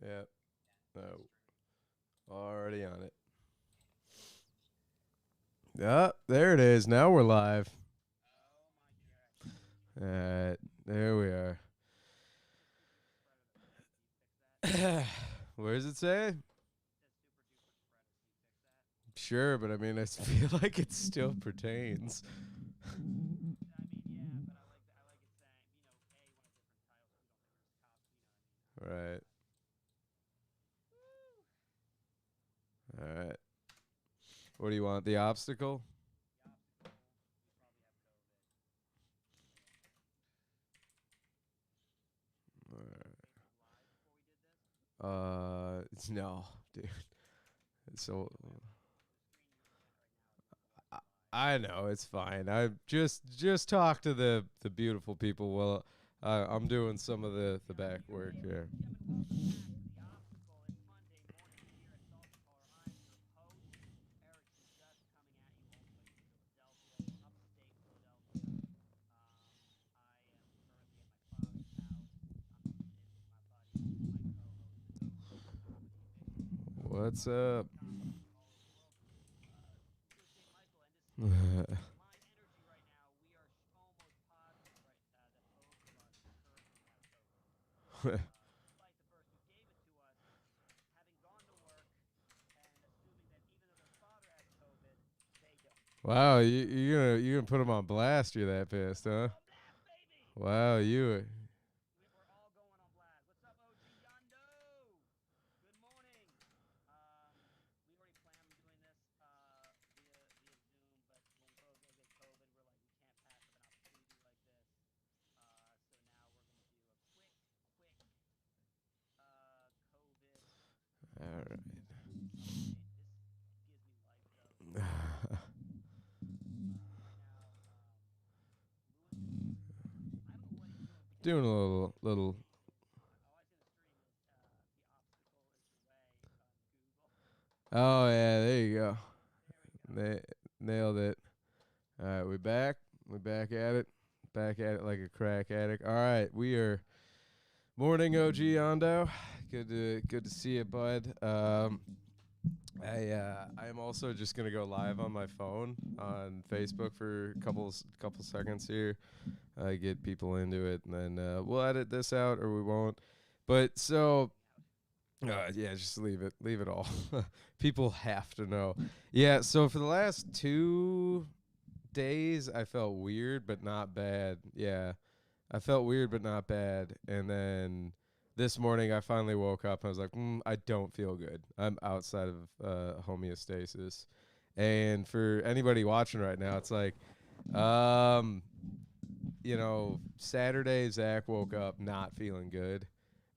Yeah. No. Already on it. Yeah, there it is. Now we're live. All right. There we are. Where does it say? Sure, but I mean, I feel like it still pertains. Right. All right. What do you want? The obstacle? No, dude. So I, I know it's fine. I just talk to the beautiful people. Well, I'm doing some of the back work here. What's up? Wow, you're gonna put them on blast. You're that pissed, huh? Wow, you. All right. Doing a little. Oh yeah, there you go. Nailed it. All right, we back. We back at it. Back at it like a crack addict. All right, we are morning OG Ondo. Good to see you, bud. I am also just gonna go live on my phone on Facebook for a couple seconds here. Get people into it, and then we'll edit this out or we won't. But so yeah, just leave it all. People have to know. Yeah, so for the last 2 days, I felt weird but not bad. Yeah, I felt weird but not bad, and then this morning I finally woke up and I was like, I don't feel good. I'm outside of homeostasis. And for anybody watching right now, it's like, um, Saturday Zach woke up not feeling good,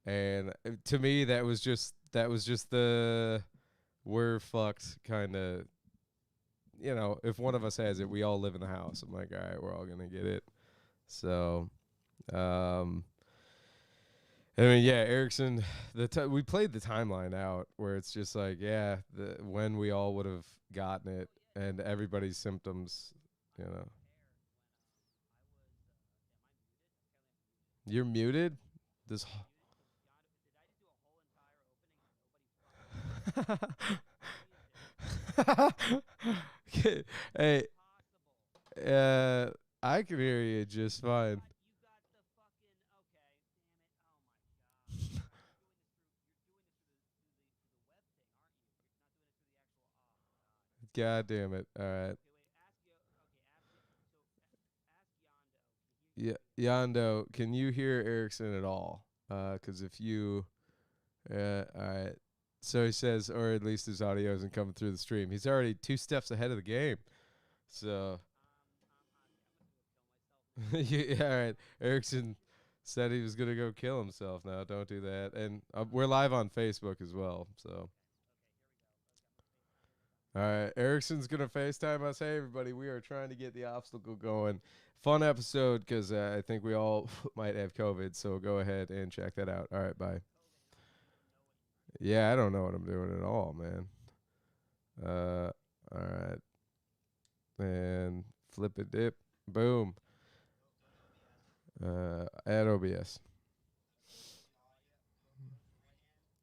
and to me that was just the we're fucked kind of. If one of us has it, we all live in the house. I'm like, all right, we're all gonna get it. So, um, I mean, yeah, Erickson. We played the timeline out where it's just like, yeah, when we all would have gotten it, and everybody's symptoms. You know, you're muted. This. Hey, uh, I can hear you just fine. God damn it! All right. Yeah, Yando, can you hear Erickson at all? Because if you, all right. So he says, or at least his audio isn't coming through the stream. He's already 2 steps ahead of the game. So, yeah, all right. Erickson said he was gonna go kill himself. Now, don't do that. And we're live on Facebook as well. So, all right. Erickson's gonna FaceTime us. Hey, everybody, we are trying to get the obstacle going. Fun episode because I think we all might have COVID. So go ahead and check that out. All right, bye. Yeah, I don't know what I'm doing at all, man. All right, and flip it, dip, boom. Add OBS.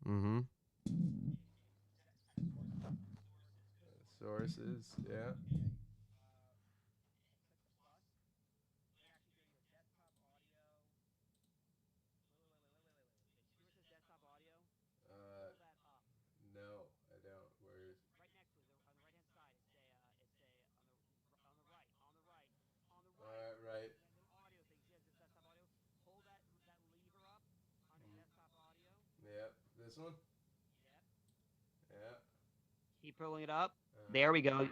Mm-hmm. Sources. Yeah. Uh, no, I don't. Where is? Right. Yep. This one. Yeah. Keep pulling it up. Uh-huh. There we go.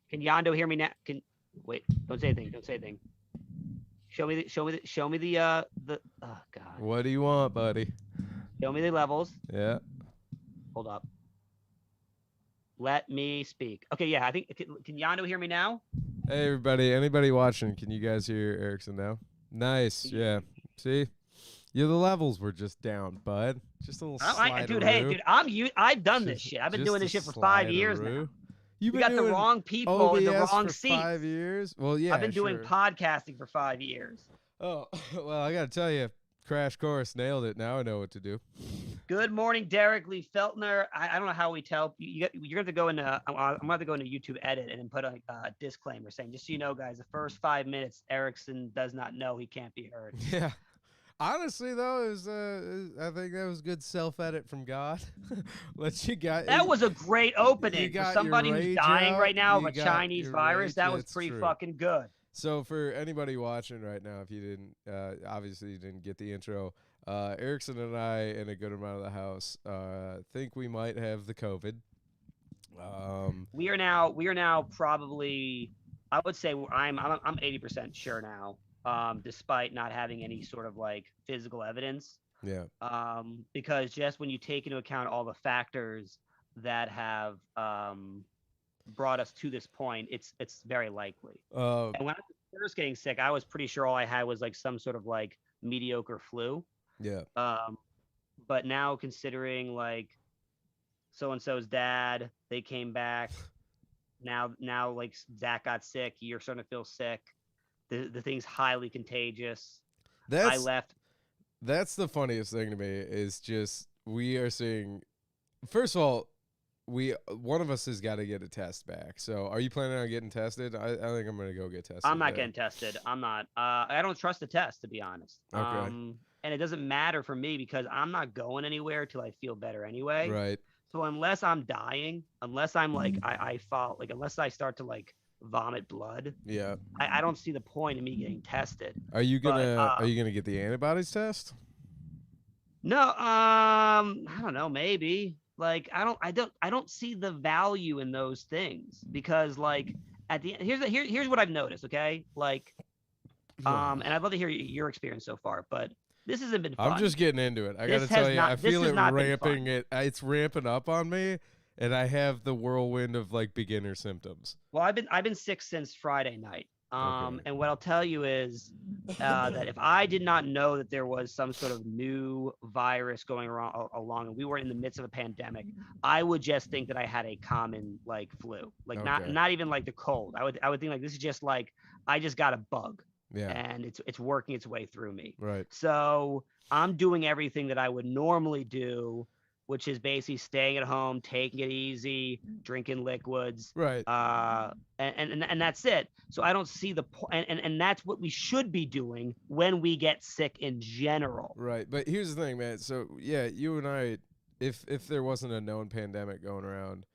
Can Yando hear me now? Can wait? Don't say anything. Don't say anything. Show me the. Oh God. What do you want, buddy? Show me the levels. Yeah. Hold up. Let me speak. Okay, yeah. I think can Yando hear me now? Hey, everybody. Anybody watching? Can you guys hear Erickson now? Nice. Can you, Yeah. See? Yeah, the levels were just down, bud. Just a little dude, hey, slideroo. dude, I've done this Just, shit. I've been doing just a this shit for 5 years now. slideroo. You've We been got the doing wrong people in the OBS wrong for seats. 5 years? Well, I've yeah, been doing sure. podcasting for 5 years. Oh, well, I got to tell you, Crash Course nailed it. Now I know what to do. Good morning, Derek Lee Feltner. I don't know how we tell you're going to have to go into. I'm going to have to go into YouTube edit and then put a disclaimer saying, just so you know, guys, the first 5 minutes, Erickson does not know he can't be heard. Yeah. Honestly, though, I think that was good self-edit from God. Let you got That was a great opening for got somebody your who's rage dying out, right now of you a got Chinese your virus. rage, That was that's pretty true. fucking good. So for anybody watching right now, if you didn't, obviously you didn't get the intro, Erickson and I, and a good amount of the house, think we might have the COVID. We are now probably, I would say I'm 80% sure now, despite not having any sort of like physical evidence. Yeah. Because just when you take into account all the factors that have brought us to this point, it's very likely. Uh, And when I was first getting sick, I was pretty sure all I had was like some sort of like mediocre flu. yeah. Um, but now considering like so and so's dad, they came back. Now like Zach got sick. You're starting to feel sick. The thing's highly contagious. I That's left. that's the funniest thing to me is just we are seeing. First of all, we one of us has got to get a test back. So, are you planning on getting tested? I think I'm gonna go get tested. I'm not today. getting tested. I'm not. I don't trust the test, to be honest. Okay. And it doesn't matter for me because I'm not going anywhere till I feel better anyway. Right. So unless I'm dying, unless I'm like I fall like unless I start to like vomit blood, Yeah. I don't see the point in me getting tested. Are you But gonna get the antibodies test? no, I don't know, maybe. Like I don't see the value in those things because like at the here's what I've noticed, okay? Like and I'd love to hear your experience so far, but this hasn't been fun. I'm just getting into it. I This gotta tell has you, not- I this feel has it not been ramping. fun. It's ramping up on me, and I have the whirlwind of like beginner symptoms. Well, I've been sick since Friday night. Okay. And what I'll tell you is that if I did not know that there was some sort of new virus going along, and we were in the midst of a pandemic, I would just think that I had a common like flu, like Okay. not even like the cold. I would think like this is just like I just got a bug, Yeah. and it's working its way through me. Right. So I'm doing everything that I would normally do, which is basically staying at home, taking it easy, drinking liquids, Right. and that's it. So I don't see the point, and that's what we should be doing when we get sick in general. Right. But here's the thing, man. So yeah, you and I, if there wasn't a known pandemic going around,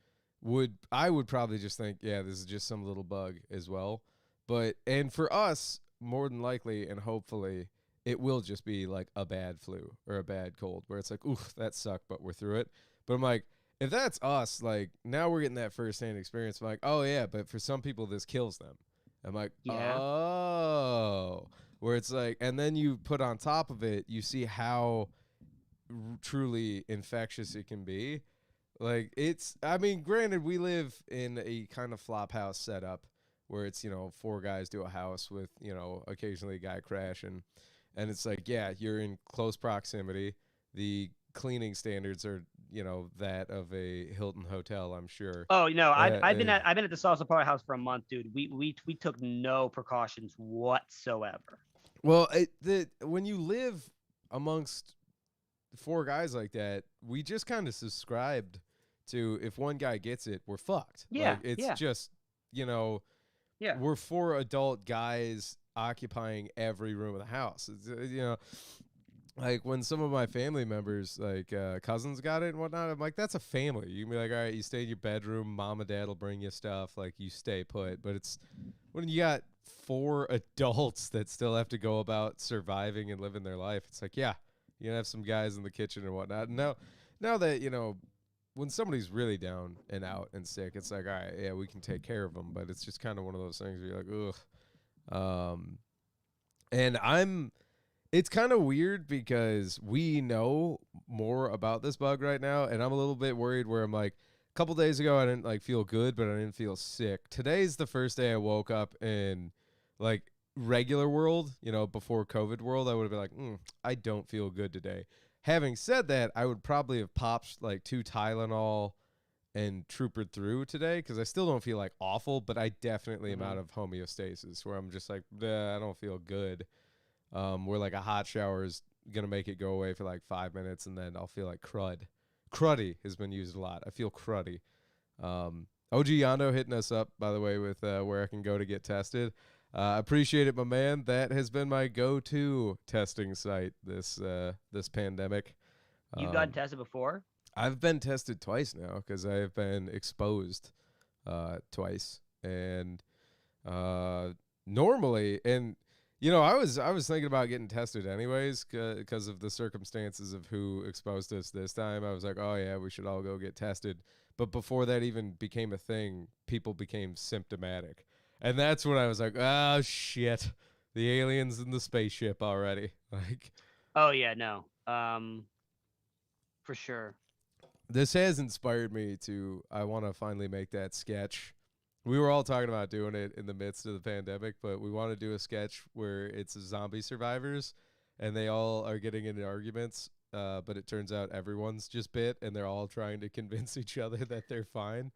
I would probably just think, yeah, this is just some little bug as well. But and for us, more than likely and hopefully, it will just be like a bad flu or a bad cold where it's like, oof, that sucked, but we're through it. But I'm like, if that's us, like now we're getting that firsthand experience. I'm like, oh yeah, but for some people this kills them. I'm like, Yeah. oh, where it's like, and then you put on top of it, you see how truly infectious it can be. Like I mean, granted, we live in a kind of flop house setup where it's, four guys do a house with, occasionally a guy crashing. And it's like, yeah, you're in close proximity. The cleaning standards are, that of a Hilton hotel, I'm sure. Oh, I've been Uh, at the Salsa Party House for a month, dude. We took no precautions whatsoever. Well, when you live amongst four guys like that, we just kind of subscribed to if one guy gets it, we're fucked. Yeah, Like it's yeah, just, you know, yeah. we're four adult guys occupying every room of the house. It's, you know, like when some of my family members, like cousins, got it and whatnot, I'm like, that's a family. You can be like, all right, you stay in your bedroom. Mom and dad will bring you stuff. Like you stay put. But it's when you got four adults that still have to go about surviving and living their life. It's like, yeah, you can have some guys in the kitchen and whatnot. And now that you know, when somebody's really down and out and sick, it's like, all right, yeah, we can take care of them. But it's just kind of one of those things where you're like, ugh. And it's kind of weird because we know more about this bug right now, and I'm a little bit worried where I'm like, a couple days ago I didn't like feel good, but I didn't feel sick. Today's the first day I woke up in like regular world, you know, before COVID world, I would have been like, I don't feel good today. Having said that, I would probably have popped like 2 Tylenol and troopered through today because I still don't feel like awful, but I definitely am out of homeostasis where I'm just like, I don't feel good. Where like a hot shower is gonna make it go away for like 5 minutes, and then I'll feel like crud. Cruddy has been used a lot. I feel cruddy. OG Yando hitting us up, by the way, with where I can go to get tested. Appreciate it, my man. That has been my go-to testing site this pandemic. You've gotten tested before? I've been tested twice now because I have been exposed twice, and normally, and you know, I was thinking about getting tested anyways because of the circumstances of who exposed us this time. I was like, oh yeah, we should all go get tested. But before that even became a thing, people became symptomatic, and that's when I was like, oh shit, the aliens in the spaceship already. Like, Oh yeah, no. For sure. this has inspired me to, I want to finally make that sketch. We were all talking about doing it in the midst of the pandemic, but we want to do a sketch where it's zombie survivors and they all are getting into arguments, but it turns out everyone's just bit and they're all trying to convince each other that they're fine.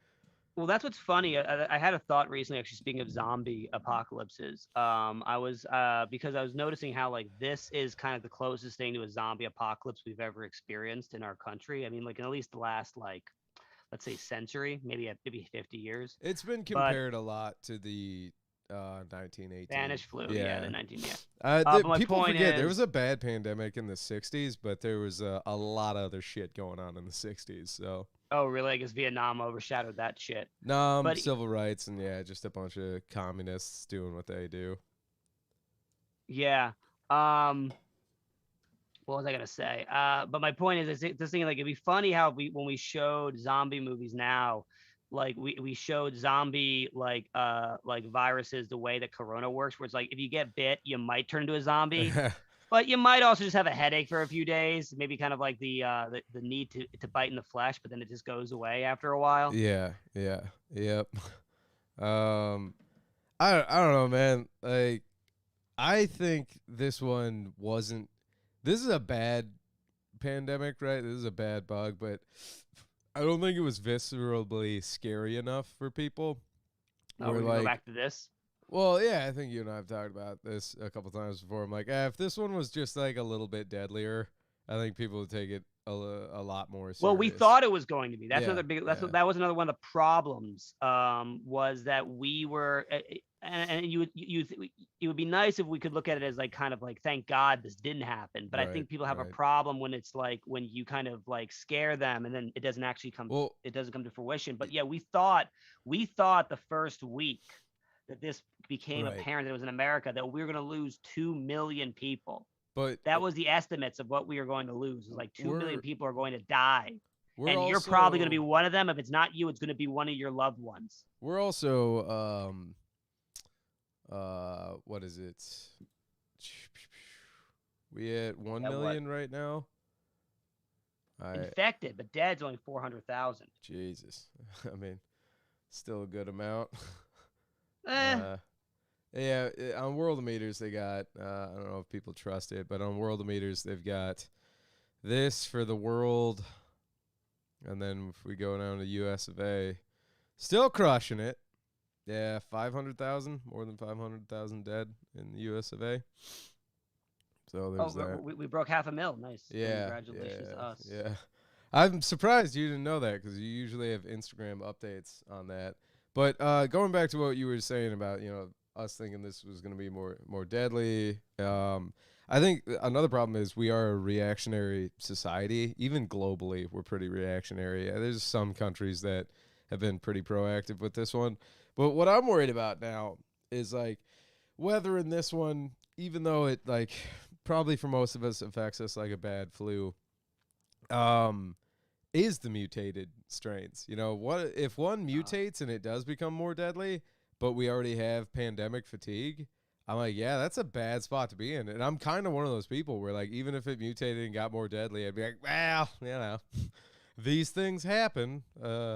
Well, that's what's funny. I had a thought recently, actually, speaking of zombie apocalypses. I was because I was noticing how like this is kind of the closest thing to a zombie apocalypse we've ever experienced in our country. I mean, like in at least the last like let's say century, maybe 50 years. It's been But compared a lot to the 1918. Spanish flu, yeah, the 19, yeah. But my People point forget there was is, a bad pandemic in the 60s, but there was a lot of other shit going on in the 60s. So, oh really? I guess Vietnam overshadowed that shit. no, But civil rights and yeah, just a bunch of communists doing what they do. yeah, what was I gonna say? But my point is, this thing like it'd be funny how when we showed zombie movies now, like we showed zombie like viruses the way that Corona works, where it's like if you get bit, you might turn into a zombie, but you might also just have a headache for a few days, maybe kind of like the need to bite in the flesh, but then it just goes away after a while. Yeah, yeah, yep. Um, I don't know, man. Like, I think this one wasn't. This is a bad pandemic, right? This is a bad bug, but I don't think it was viscerally scary enough for people. Oh, we're Where gonna go like, back to this. well, yeah, I think you and I have talked about this a couple times before. I'm like, if this one was just like a little bit deadlier, I think people would take it a lot more Well, we serious. thought it was going to be. That's Yeah, another big. yeah, That was another one of the problems. Was that we were, and it would be nice if we could look at it as like kind of like thank God this didn't happen. But I right, think people have a right. problem when it's like when you kind of like scare them and then it doesn't actually come. Well, It doesn't come to fruition. But yeah, we thought the first week that this became right, apparent that it was in America that we were going to lose 2 million people. but That was the estimates of what we are going to lose. It's like 2 million we're people are going to die, we're and you're probably going to be also one of them. If it's not you, it's going to be one of your loved ones. we're also what is it? We at 1 At what? million right now. I Infected, but dead's only 400,000. Jesus. I mean, still a good amount. Eh, Yeah, on World Meters they got I don't know if people trust it, but on World Meters they've got this for the world, and then if we go down to US of A, still crushing it. Yeah, 500,000, more than 500,000 dead in the US of A. So Oh, there's that. we broke 500,000. Nice. Yeah, Congratulations to us. yeah. I'm surprised you didn't know that because you usually have Instagram updates on that. But going back to what you were saying about us thinking this was going to be more deadly. I think another problem is we are a reactionary society. Even globally, we're pretty reactionary. There's some countries that have been pretty proactive with this one. But what I'm worried about now is like whether in this one, even though it like probably for most of us affects us like a bad flu, um, is the mutated strains. What if one mutates and it does become more deadly, but we already have pandemic fatigue? I'm like, yeah, that's a bad spot to be in. And I'm kind of one of those people where like even if it mutated and got more deadly, I'd be like, well, these things happen.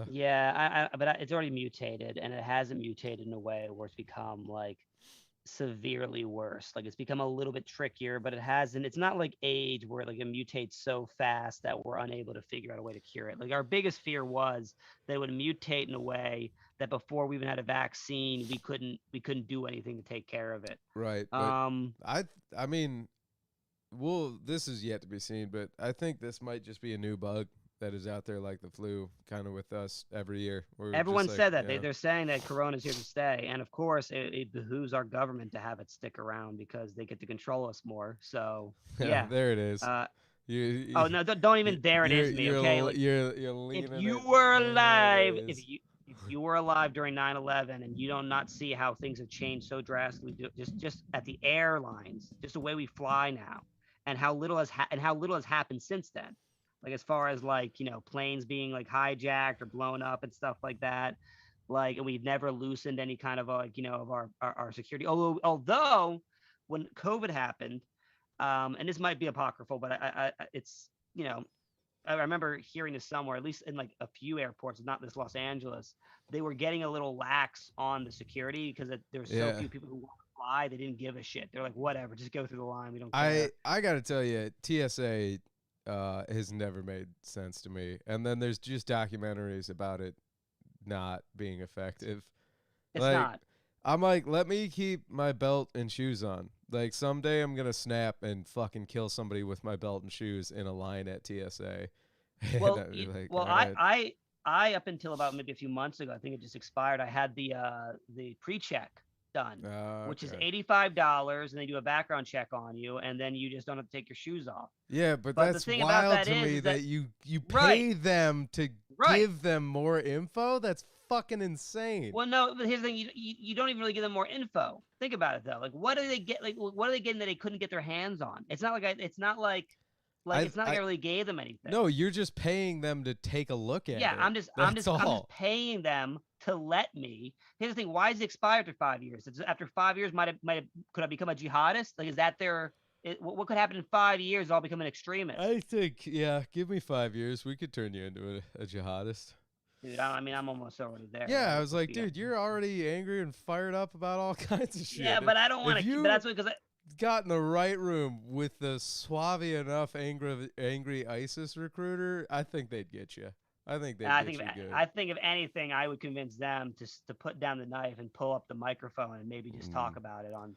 Yeah, but it's already mutated, and it hasn't mutated in a way where it's become like severely worse. Like it's become a little bit trickier, but it hasn't. It's not like age where like it mutates so fast that we're unable to figure out a way to cure it. Like our biggest fear was that it would mutate in a way that before we even had a vaccine, we couldn't do anything to take care of it. Right. But I mean, well, this is yet to be seen, but I think this might just be a new bug that is out there like the flu, kind of with us every year. Everyone said that they're saying that Corona's here to stay, and of course, it behooves our government to have it stick around because they get to control us more. So yeah, there it is. Oh no! Don't even there it is me. Okay, you're if leaning. you were alive, if you were alive during 9/11 and you don't not see how things have changed so drastically, just at the airlines, just the way we fly now, and how little has happened since then. Like as far as like planes being like hijacked or blown up and stuff like that, like, and we've never loosened any kind of like of our security. Although when COVID happened, and this might be apocryphal, but it's I remember hearing this somewhere, at least in like a few airports, not this Los Angeles, they were getting a little lax on the security because there's so few people who want to fly. They didn't give a shit. They're like, whatever, just go through the line. We don't care. I got to tell you, TSA has never made sense to me. And then there's just documentaries about it not being effective. It's not. I'm like, let me keep my belt and shoes on. Like someday I'm gonna snap and fucking kill somebody with my belt and shoes in a line at TSA. Well, I up until about maybe a few months ago, I think it just expired. I had the pre-check done, which is $85, and they do a background check on you, and then you just don't have to take your shoes off. Yeah, but that's wild to me that you pay them to give them more info. That's fucking insane. Well, no, but here's the thing: you don't even really give them more info. Think about it though. Like, what do they get? Like, what are they getting that they couldn't get their hands on? It's not like it's not like I really gave them anything. No, you're just paying them to take a look at it. Yeah, I'm just paying them to let me. Here's the thing: why is it expired after 5 years? After 5 years, could I become a jihadist? Like, is that what could happen in 5 years? I'll become an extremist. I think, yeah. Give me 5 years, we could turn you into a jihadist. Dude, I'm almost already there. Yeah, I was like, dude, you're already angry and fired up about all kinds of shit. Yeah, but I don't want to. But that's because got in the right room with the suave enough angry ISIS recruiter, I think they'd get you. I think they'd get you good. I think if anything, I would convince them to put down the knife and pull up the microphone and maybe just talk about it on.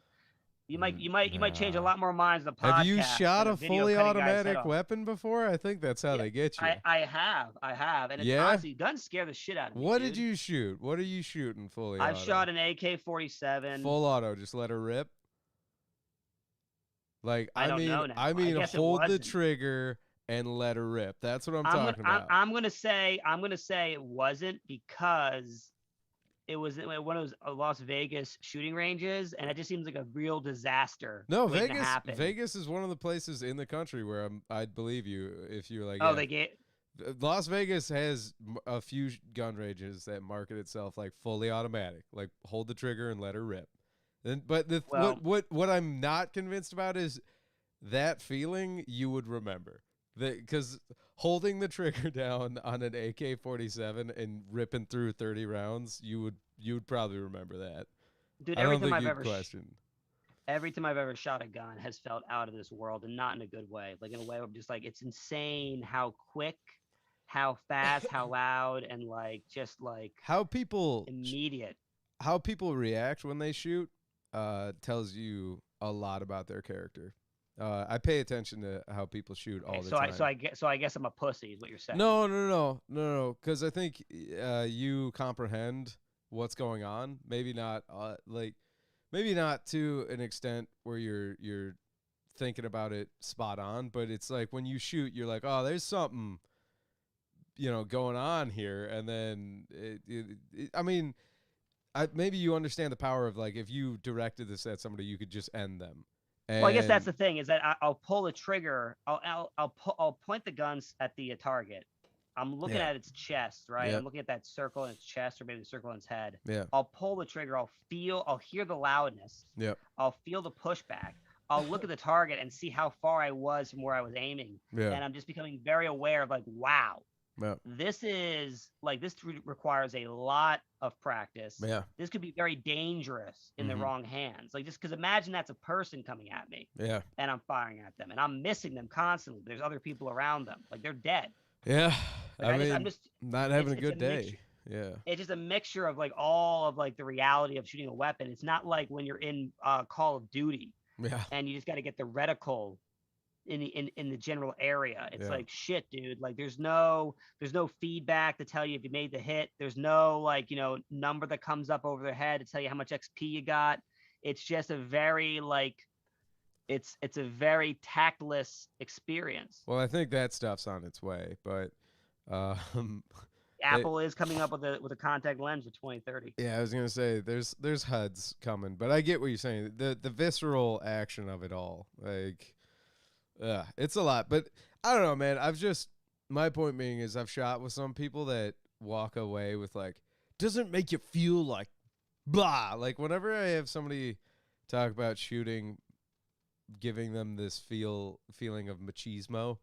You might change a lot more minds on the podcast. Have you shot a fully automatic weapon before? I think that's how they get you. I have, and it's honestly, guns scare the shit out of me. What did you shoot? What are you shooting fully? I've shot an AK-47. Full auto, just let her rip. Like I mean, hold the trigger and let her rip. That's what I'm talking about. I'm gonna say it wasn't because it was one of those Las Vegas shooting ranges, and it just seems like a real disaster. No, Vegas is one of the places in the country where I'd believe you if you're like. Oh, they get. Las Vegas has a few gun ranges that market itself like fully automatic, like hold the trigger and let her rip. But what I'm not convinced about is that feeling you would remember. Because holding the trigger down on an AK-47 and ripping through 30 rounds, you would probably remember that. Dude, every time I've ever shot a gun has felt out of this world, and not in a good way. Like in a way where I'm just like, it's insane how quick, how fast, how loud, and like just like immediate. How people react when they shoot tells you a lot about their character. I pay attention to how people shoot all Okay, the so time. I guess I'm a pussy, is what you're saying. No. Because I think you comprehend what's going on. Maybe not maybe not to an extent where you're thinking about it spot on, but it's like when you shoot, you're like, oh, there's something going on here, and then I mean, maybe you understand the power of like if you directed this at somebody, you could just end them. Well, I guess that's And the thing is that I'll pull the trigger. I'll point the guns at the target. I'm looking yeah, at its chest, right? yep, I'm looking at that circle in its chest, or maybe the circle in its head. yeah, I'll pull the trigger. I'll hear the loudness. yep, I'll feel the pushback. I'll look at the target and see how far I was from where I was aiming. yeah, And I'm just becoming very aware of like, wow, yep, this requires a lot of practice. yeah, This could be very dangerous in the Mhm. wrong hands. Like, just because imagine that's a person coming at me yeah, and I'm firing at them and I'm missing them constantly. There's other people around them. Like, they're dead. yeah. Like, I'm not having a it's good mixture. day. Yeah, It's just a mixture of like all of like the reality of shooting a weapon. It's not like when you're in Call of Duty yeah, and you just got to get the reticle in the general area. It's Yeah. like, shit, dude. Like there's no feedback to tell you if you made the hit. There's no like number that comes up over their head to tell you how much XP you got. It's just a very like it's a very tactless experience. Well, I think that stuff's on its way, but um, Apple is coming up with a contact lens for 2030. yeah, I was gonna say there's HUDs coming, but I get what you're saying. The visceral action of it all, like, it's a lot. But I don't know, man. My point being is I've shot with some people that walk away with like, doesn't make you feel like blah. Like whenever I have somebody talk about shooting, giving them this feeling of machismo,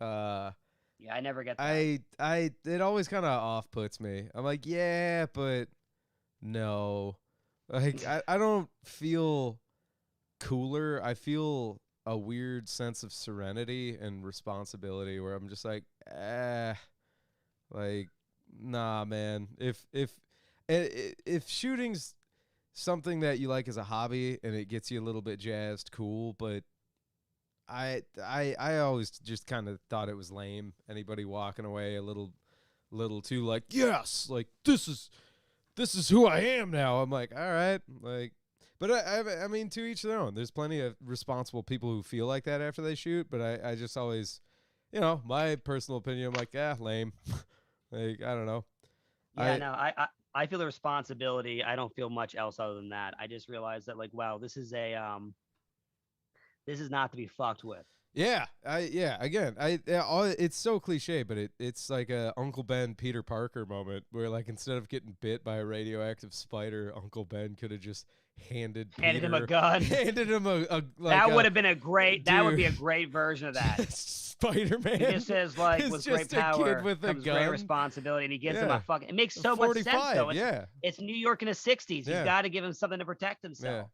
Yeah, I never get that. it always kind of off puts me. I'm like, yeah, but no, like I don't feel cooler. I feel a weird sense of serenity and responsibility where I'm just like, like, nah, man. If shooting's something that you like as a hobby and it gets you a little bit jazzed, cool, but I always just kind of thought it was lame. Anybody walking away a little too like, yes, like this is who I am now. I'm like, all right, like, but I mean, to each their own. There's plenty of responsible people who feel like that after they shoot, but I just always, my personal opinion, I'm like, lame. Like, I don't know. Yeah, no, I feel the responsibility. I don't feel much else other than that. I just realized that like, wow, this is not to be fucked with. Yeah, again, it's so cliche, but it's like a Uncle Ben Peter Parker moment where like instead of getting bit by a radioactive spider, Uncle Ben could have just handed him a gun. handed him a like that would have been a great. That would be a dude. great version of that. Spider-Man. He just says like, is with just great a kid power with a comes gun. great responsibility, and he gives him Yeah. a fucking. It makes so 45, much sense though. It's New York in the '60s. He's Yeah. got to give him something to protect himself.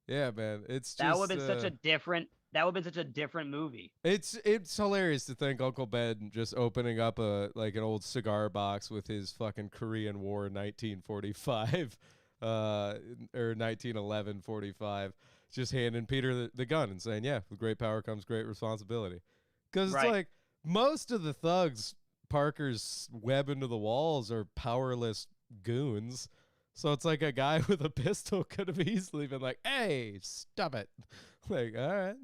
Yeah, man. It's just That would have been such a different. That would have been such a different movie. It's hilarious to think Uncle Ben just opening up an old cigar box with his fucking Korean War 1945 or 1911 45, just handing Peter the gun and saying, yeah, with great power comes great responsibility. Because it's like most of the thugs Parker's web into the walls are powerless goons. So it's like a guy with a pistol could have easily been like, hey, stop it. Like, all right.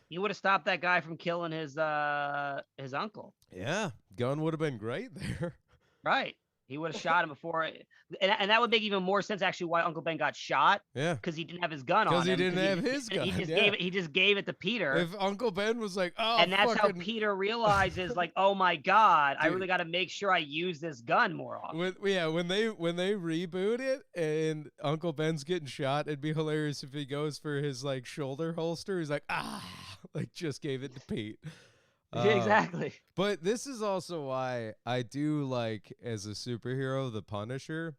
He would have stopped that guy from killing his uncle. Yeah, gun would have been great there. Right. He would have shot him before, and that would make even more sense actually why Uncle Ben got shot. Yeah, because he didn't have his gun on him. Because he didn't have his gun. He just gave it to Peter. If Uncle Ben was like, oh, and that's how Peter realizes, like, oh my God, I really got to make sure I use this gun more often. When they reboot it and Uncle Ben's getting shot, it'd be hilarious if he goes for his like shoulder holster. He's like, like just gave it to Pete. Exactly. But this is also why I do like, as a superhero, the Punisher.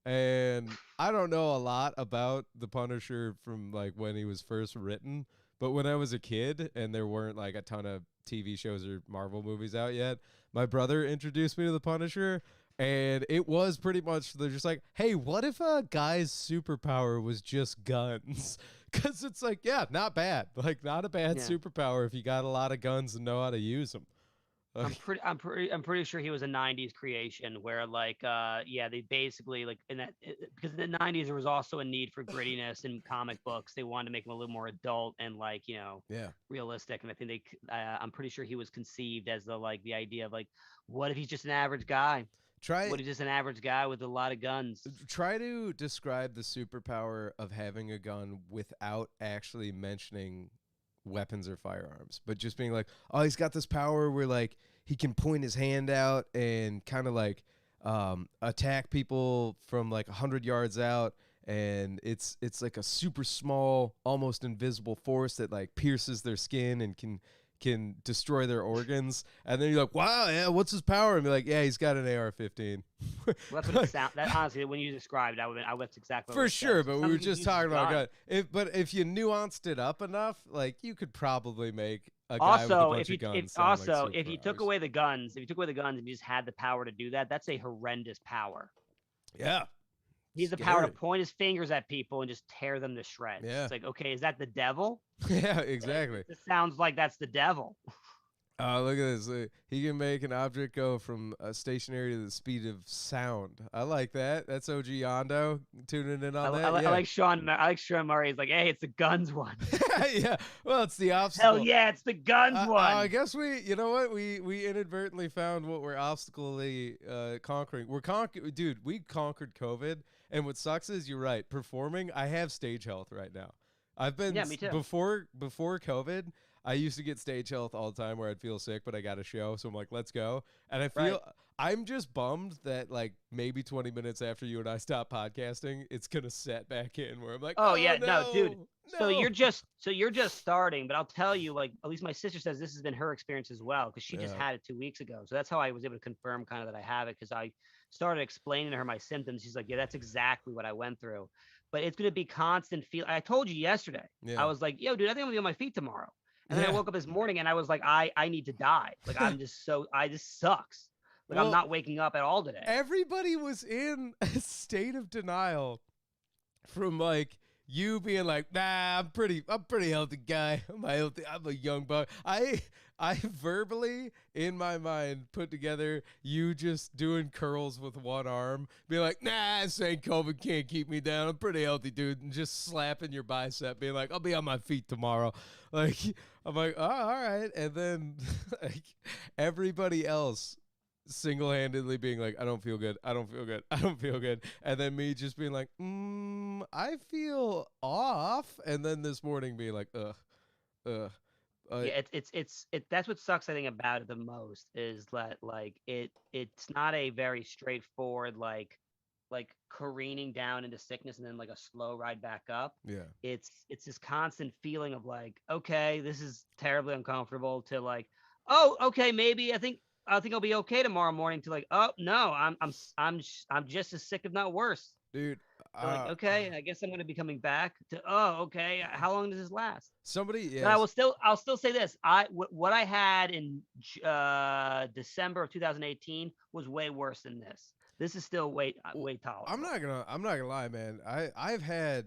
And I don't know a lot about the Punisher from like when he was first written, but when I was a kid and there weren't like a ton of TV shows or Marvel movies out yet, my brother introduced me to the Punisher. And it was pretty much, they're just like, hey, what if a guy's superpower was just guns? Because it's like, yeah, not bad. Like, not a bad Yeah. superpower if you got a lot of guns and know how to use them. I'm pretty sure he was a '90s creation where like yeah they basically like in that because in the '90s there was also a need for grittiness in comic books. They wanted to make them a little more adult and like Yeah. realistic. And I think I'm pretty sure he was conceived as the idea of like what if he's just an average guy? Try What if he's just an average guy with a lot of guns? try to describe the superpower of having a gun without actually mentioning weapons or firearms, but just being like, oh, he's got this power where like he can point his hand out and kind of like attack people from like 100 yards out, and it's like a super small, almost invisible force that like pierces their skin and can destroy their organs. And then you're like, wow, yeah, what's his power? And be like, yeah, he's got an AR-15. Well, that's what it sound. That honestly, when you described it, that's exactly what For it sure, says. but It we sounds were like he just uses talking about gun. gun. But if you nuanced it up enough, like you could probably make a guy with a Also, bunch of if guns sound like if you took superpowers. away the guns, if you took away the guns and you just had the power to do that, that's a horrendous power. Yeah, He has the power to scary. point his fingers at people and just tear them to shreds. Yeah, It's like, okay, is that the devil? yeah, Like, exactly. it sounds like that's the devil. Look at this. He can make an object go from stationary to the speed of sound. I like that. That's OG Yondo tuning in on that. I Yeah. like Sean Murray. He's like, hey, it's the guns one. Yeah. Well, it's the Hell obstacle. yeah, it's the guns one. I guess you know what? We inadvertently found what we're obstacally conquering. Dude, we conquered COVID. And what sucks is, you're right. Performing, I have stage health right now. I've been, Yeah, me too. before COVID, I used to get stage health all the time where I'd feel sick, but I got a show. So I'm like, let's go. And I feel, Right. I'm just bummed that like maybe 20 minutes after you and I stop podcasting, it's going to set back in where I'm like, Oh oh yeah, no, no, dude. So no. you're just starting, but I'll tell you, like at least my sister says this has been her experience as well because she just Yeah. had it 2 weeks ago. So that's how I was able to confirm kind of that I have it because I started explaining to her my symptoms. She's like, yeah, that's exactly what I went through. But it's gonna be constant feel. I told you yesterday. I Yeah. was like, yo, dude, I think I'm gonna be on my feet tomorrow. And then I Yeah. woke up this morning and I was like, I need to die. Like I just sucks. Like I'm Well, not waking up at all today. everybody was in a state of denial from like you being like, nah, I'm pretty healthy guy. I'm a young buck. I verbally in my mind put together you just doing curls with one arm, be like, nah, St. COVID can't keep me down. I'm pretty healthy, dude, and just slapping your bicep, being like, I'll be on my feet tomorrow. Like I'm like, oh, all right. And then like everybody else single-handedly being like, I don't feel good, I don't feel good, I don't feel good, and then me just being like, I feel off, and then this morning being like, ugh, Yeah, that's what sucks I think about it the most is that like it's not a very straightforward like careening down into sickness and then like a slow ride back up. yeah, It's this constant feeling of like, okay, this is terribly uncomfortable to like, oh, okay, maybe I think I'll be okay tomorrow morning to like, oh no, I'm just as sick if not worse. dude. To like, okay, I guess I'm gonna be coming back to, oh, okay, how long does this last? Somebody, But I yes, will I'll still say this. What I had in December of 2018 was way worse than this. This is still Well, way tolerable. I'm not gonna lie, man. I've had,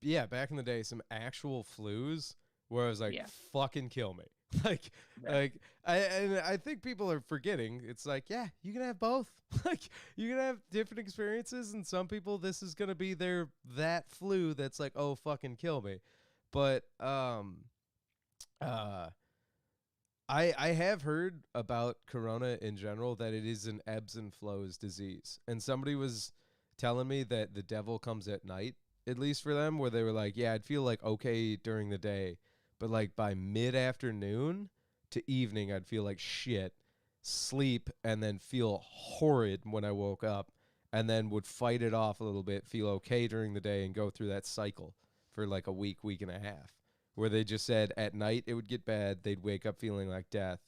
yeah, back in the day, some actual flus where I was like, Yeah. fucking kill me. Like, Right. I think people are forgetting. It's like, yeah, you can have both. Like, you can have different experiences, and some people, this is gonna be that flu that's like, oh, fucking kill me. But uh, I have heard about corona in general that it is an ebbs and flows disease. And somebody was telling me that the devil comes at night, at least for them, where they were like, yeah, I'd feel like okay during the day, but like by mid-afternoon to evening, I'd feel like shit, sleep, and then feel horrid when I woke up, and then would fight it off a little bit, feel okay during the day, and go through that cycle for like a week and a half, where they just said at night it would get bad, they'd wake up feeling like death,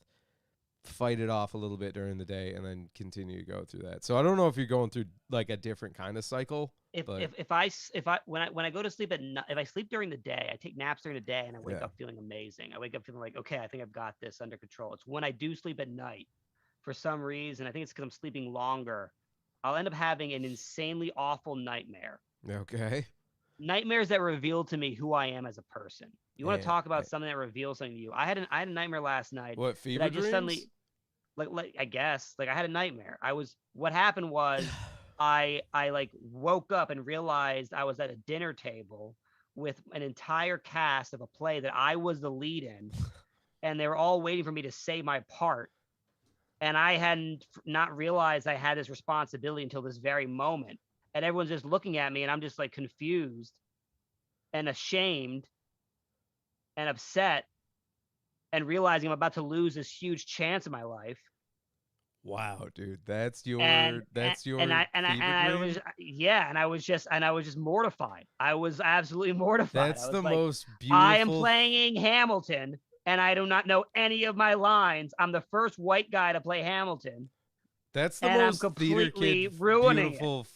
fight it off a little bit during the day, and then continue to go through that. So I don't know if you're going through like a different kind of cycle, If but if if I s- if I when I go to sleep at night, if I sleep during the day, I take naps during the day and I wake yeah. up feeling amazing. I wake up feeling like, okay, I think I've got this under control. It's when I do sleep at night, for some reason, I think it's because I'm sleeping longer. I'll end up having an insanely awful nightmare. Okay. nightmares that reveal to me who I am as a person. You want to And talk about something that reveals something to you? I had a nightmare last night what, that fever I just dreams? suddenly like I guess like I had a nightmare. What happened was I like woke up and realized I was at a dinner table with an entire cast of a play that I was the lead in, and they were all waiting for me to say my part. And I hadn't not realized I had this responsibility until this very moment. And everyone's just looking at me, and I'm just like confused and ashamed and upset and realizing I'm about to lose this huge chance in my life. Wow, dude, And that's and your I and I and fever I was dream. yeah, and I was just mortified. I was absolutely mortified. I That's was the like, most I am beautiful. playing Hamilton and I do not know any of my lines. I'm the first white guy to play Hamilton That's the and I'm most theater kid completely ruining it. beautiful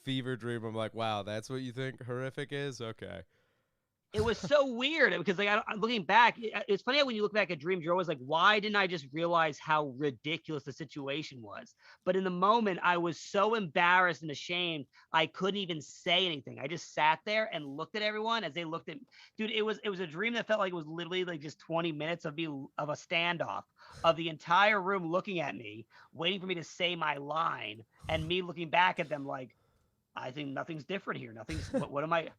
fever dream. I'm like, wow, that's what you think horrific is? Okay. It was so weird because like looking back, it's funny how when you look back at dreams, you're always like, why didn't I just realize how ridiculous the situation was? But in the moment, I was so embarrassed and ashamed, I couldn't even say anything. I just sat there and looked at everyone as they looked at. Dude, it was a dream that felt like it was literally like just 20 minutes of me of a standoff of the entire room looking at me, waiting for me to say my line, and me looking back at them like, I think nothing's different here. Nothing's what am I?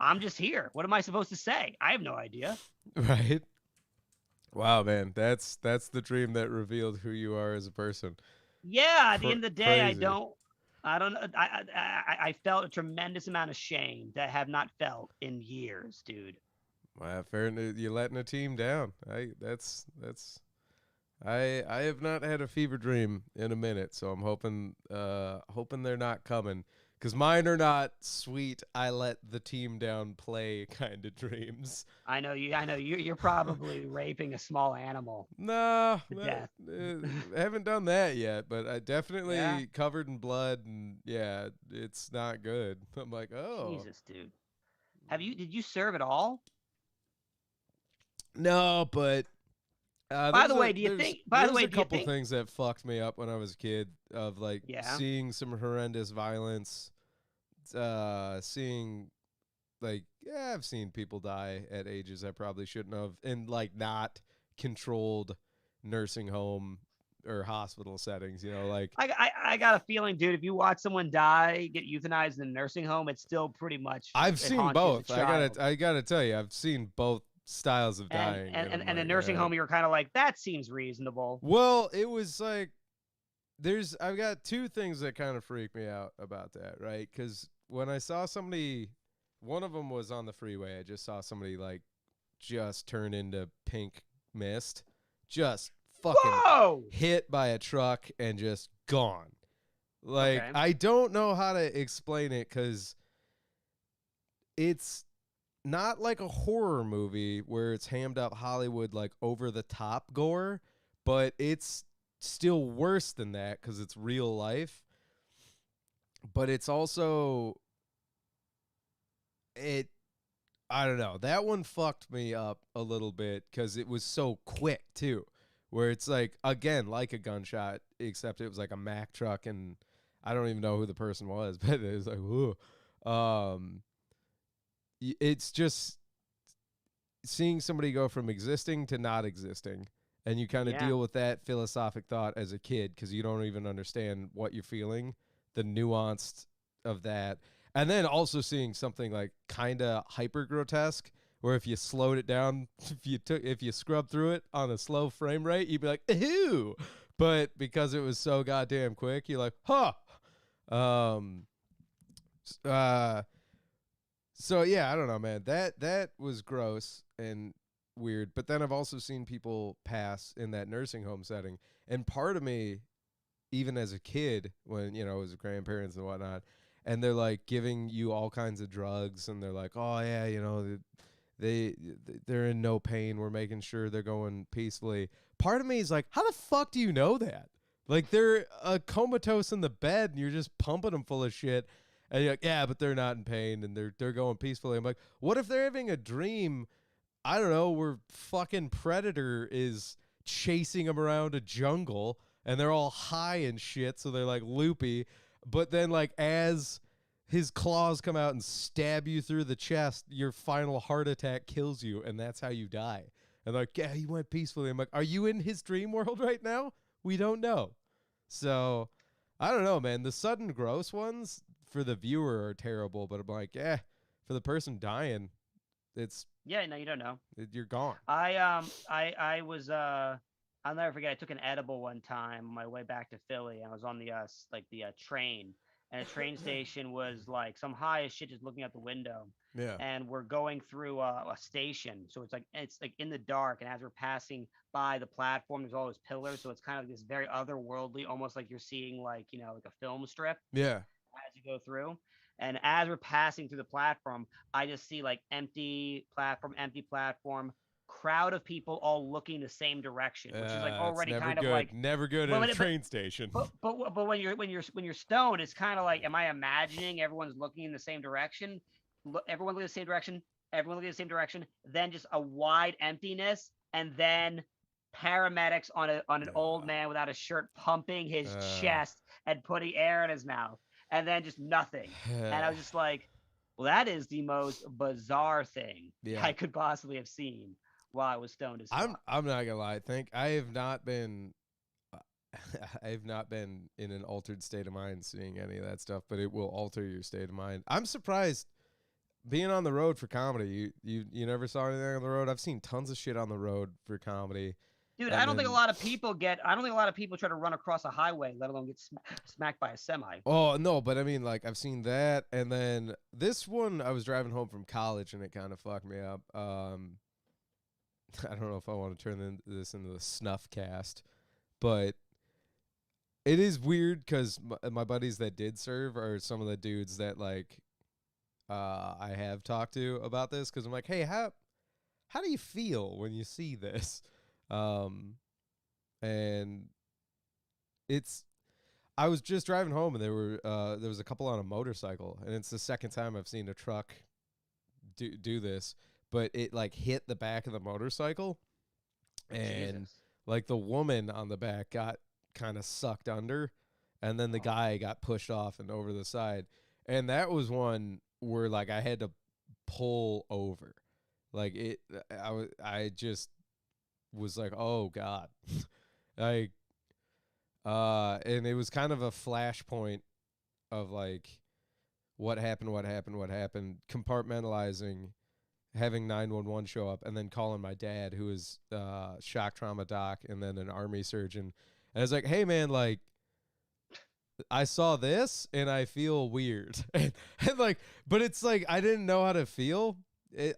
I'm just here. What am I supposed to say? I have no idea. Right? Wow, man. That's the dream that revealed who you are as a person. Yeah, at the end of the day, Crazy. I don't know. I felt a tremendous amount of shame that I have not felt in years, dude. Wow, fair. You're letting a team down. That's I have not had a fever dream in a minute, so I'm hoping they're not coming, cuz mine are not sweet I let the team down play kind of dreams. I know you. I know you. You're probably raping a small animal No, to death. I haven't done that yet, but I Yeah, definitely covered in blood, and yeah, it's not good. I'm like, "Oh. Jesus, dude. Have you? Did you serve at all? No, but By the way, do you think? By the there's way, a do you couple think? things that fucked me up when I was a kid, of like Yeah, seeing some horrendous violence, seeing, like, yeah, I've seen people die at ages I probably shouldn't have, in like not controlled nursing home or hospital settings, like I got a feeling, dude. If you watch someone die, get euthanized in a nursing home, it's still pretty much I've it seen haunts you as a both. child. I gotta tell you, I've seen both styles of and dying, and and and, I'm and the like, nursing home, you were kind of like, that seems reasonable. well, it was like, I've got two things that kind of freak me out about that, right? Because when I saw somebody, one of them was on the freeway. I just saw somebody like just turn into pink mist, just fucking Whoa. hit by a truck and just gone. Like, Okay. I don't know how to explain it, because it's not like a horror movie where it's hammed up Hollywood, like over the top gore, but it's still worse than that because it's real life. But it's also, it I don't know, that one fucked me up a little bit because it was so quick too, where it's like, again, like a gunshot, except it was like a Mack truck, and I don't even know who the person was, but it was like, whoa. um it's just seeing somebody go from existing to not existing, and you kind of Yeah. deal with that philosophic thought as a kid because you don't even understand what you're feeling, the nuanced of that. And then also seeing something like kind of hyper grotesque, where if you slowed it down, if you scrub through it on a slow frame rate, you'd be like, ew. But because it was so goddamn quick, you're like, huh. um uh so yeah, I don't know, man. That was gross and weird. But then I've also seen people pass in that nursing home setting, and part of me, even as a kid, when it was grandparents and whatnot, and they're like giving you all kinds of drugs, and they're like, oh yeah, they they're in no pain. We're making sure they're going peacefully. Part of me is like, how the fuck do you know that? Like, they're comatose in the bed, and you're just pumping them full of shit. And you're like, yeah, but they're not in pain, and they're going peacefully. I'm like, what if they're having a dream? I don't know, where fucking Predator is chasing them around a jungle, and they're all high and shit, so they're like loopy. But then, like, as his claws come out and stab you through the chest. Your final heart attack kills you, and that's how you die. And like, yeah, he went peacefully. I'm like, are you in his dream world right now? We don't know. So I don't know, man. The sudden gross ones for the viewer are terrible, but I'm like, yeah, for the person dying, it's Yeah, no, you don't know. you're gone. I was I'll never forget. I took an edible one time on my way back to Philly, and I was on the train, and a train station was like some high as shit, just looking out the window. Yeah. And we're going through a station, so it's like in the dark, and as we're passing by the platform, there's all those pillars, so it's kind of this very otherworldly, almost like you're seeing like like a film strip Yeah. as you go through. And as we're passing through the platform, I just see like empty platform, crowd of people all looking the same direction, which is like It's already never kind good. of like. Never good But at when a it- train station. but when you're stoned, it's kind of like, am I imagining everyone's looking in the same direction? Everyone looking the same direction. Everyone looking the same direction. Then just a wide emptiness, and then paramedics on an old man without a shirt pumping his chest and putting air in his mouth, and then just nothing. And I was just like, well, that is the most bizarre thing Yeah. I could possibly have seen while I was stoned as fuck. I'm not gonna lie. I have not been. I have not been in an altered state of mind seeing any of that stuff, but it will alter your state of mind. I'm surprised being on the road for comedy. You never saw anything on the road. I've seen tons of shit on the road for comedy. Dude, And I don't think a then- lot of people try to run across a highway, let alone get smacked by a semi. Oh no, but I mean, like I've seen that, and then this one I was driving home from college, and it kind of fucked me up. I don't know if I want to turn this into the snuff cast, but it is weird because my buddies that did serve are some of the dudes that like I have talked to about this, because I'm like, hey, how do you feel when you see this? And it's I was just driving home, and there was a couple on a motorcycle, and it's the second time I've seen a truck do this, but it like hit the back of the motorcycle, and Jesus. like the woman on the back got kind of sucked under, and then the guy got pushed off and over the side, and that was one where like I had to pull over, like I just was like, oh god. Like and it was kind of a flashpoint of like what happened, compartmentalizing, having 911 show up, and then calling my dad, who is shock trauma doc and then an army surgeon. And I was like, hey man, like I saw this and I feel weird. and like, but it's like I didn't know how to feel.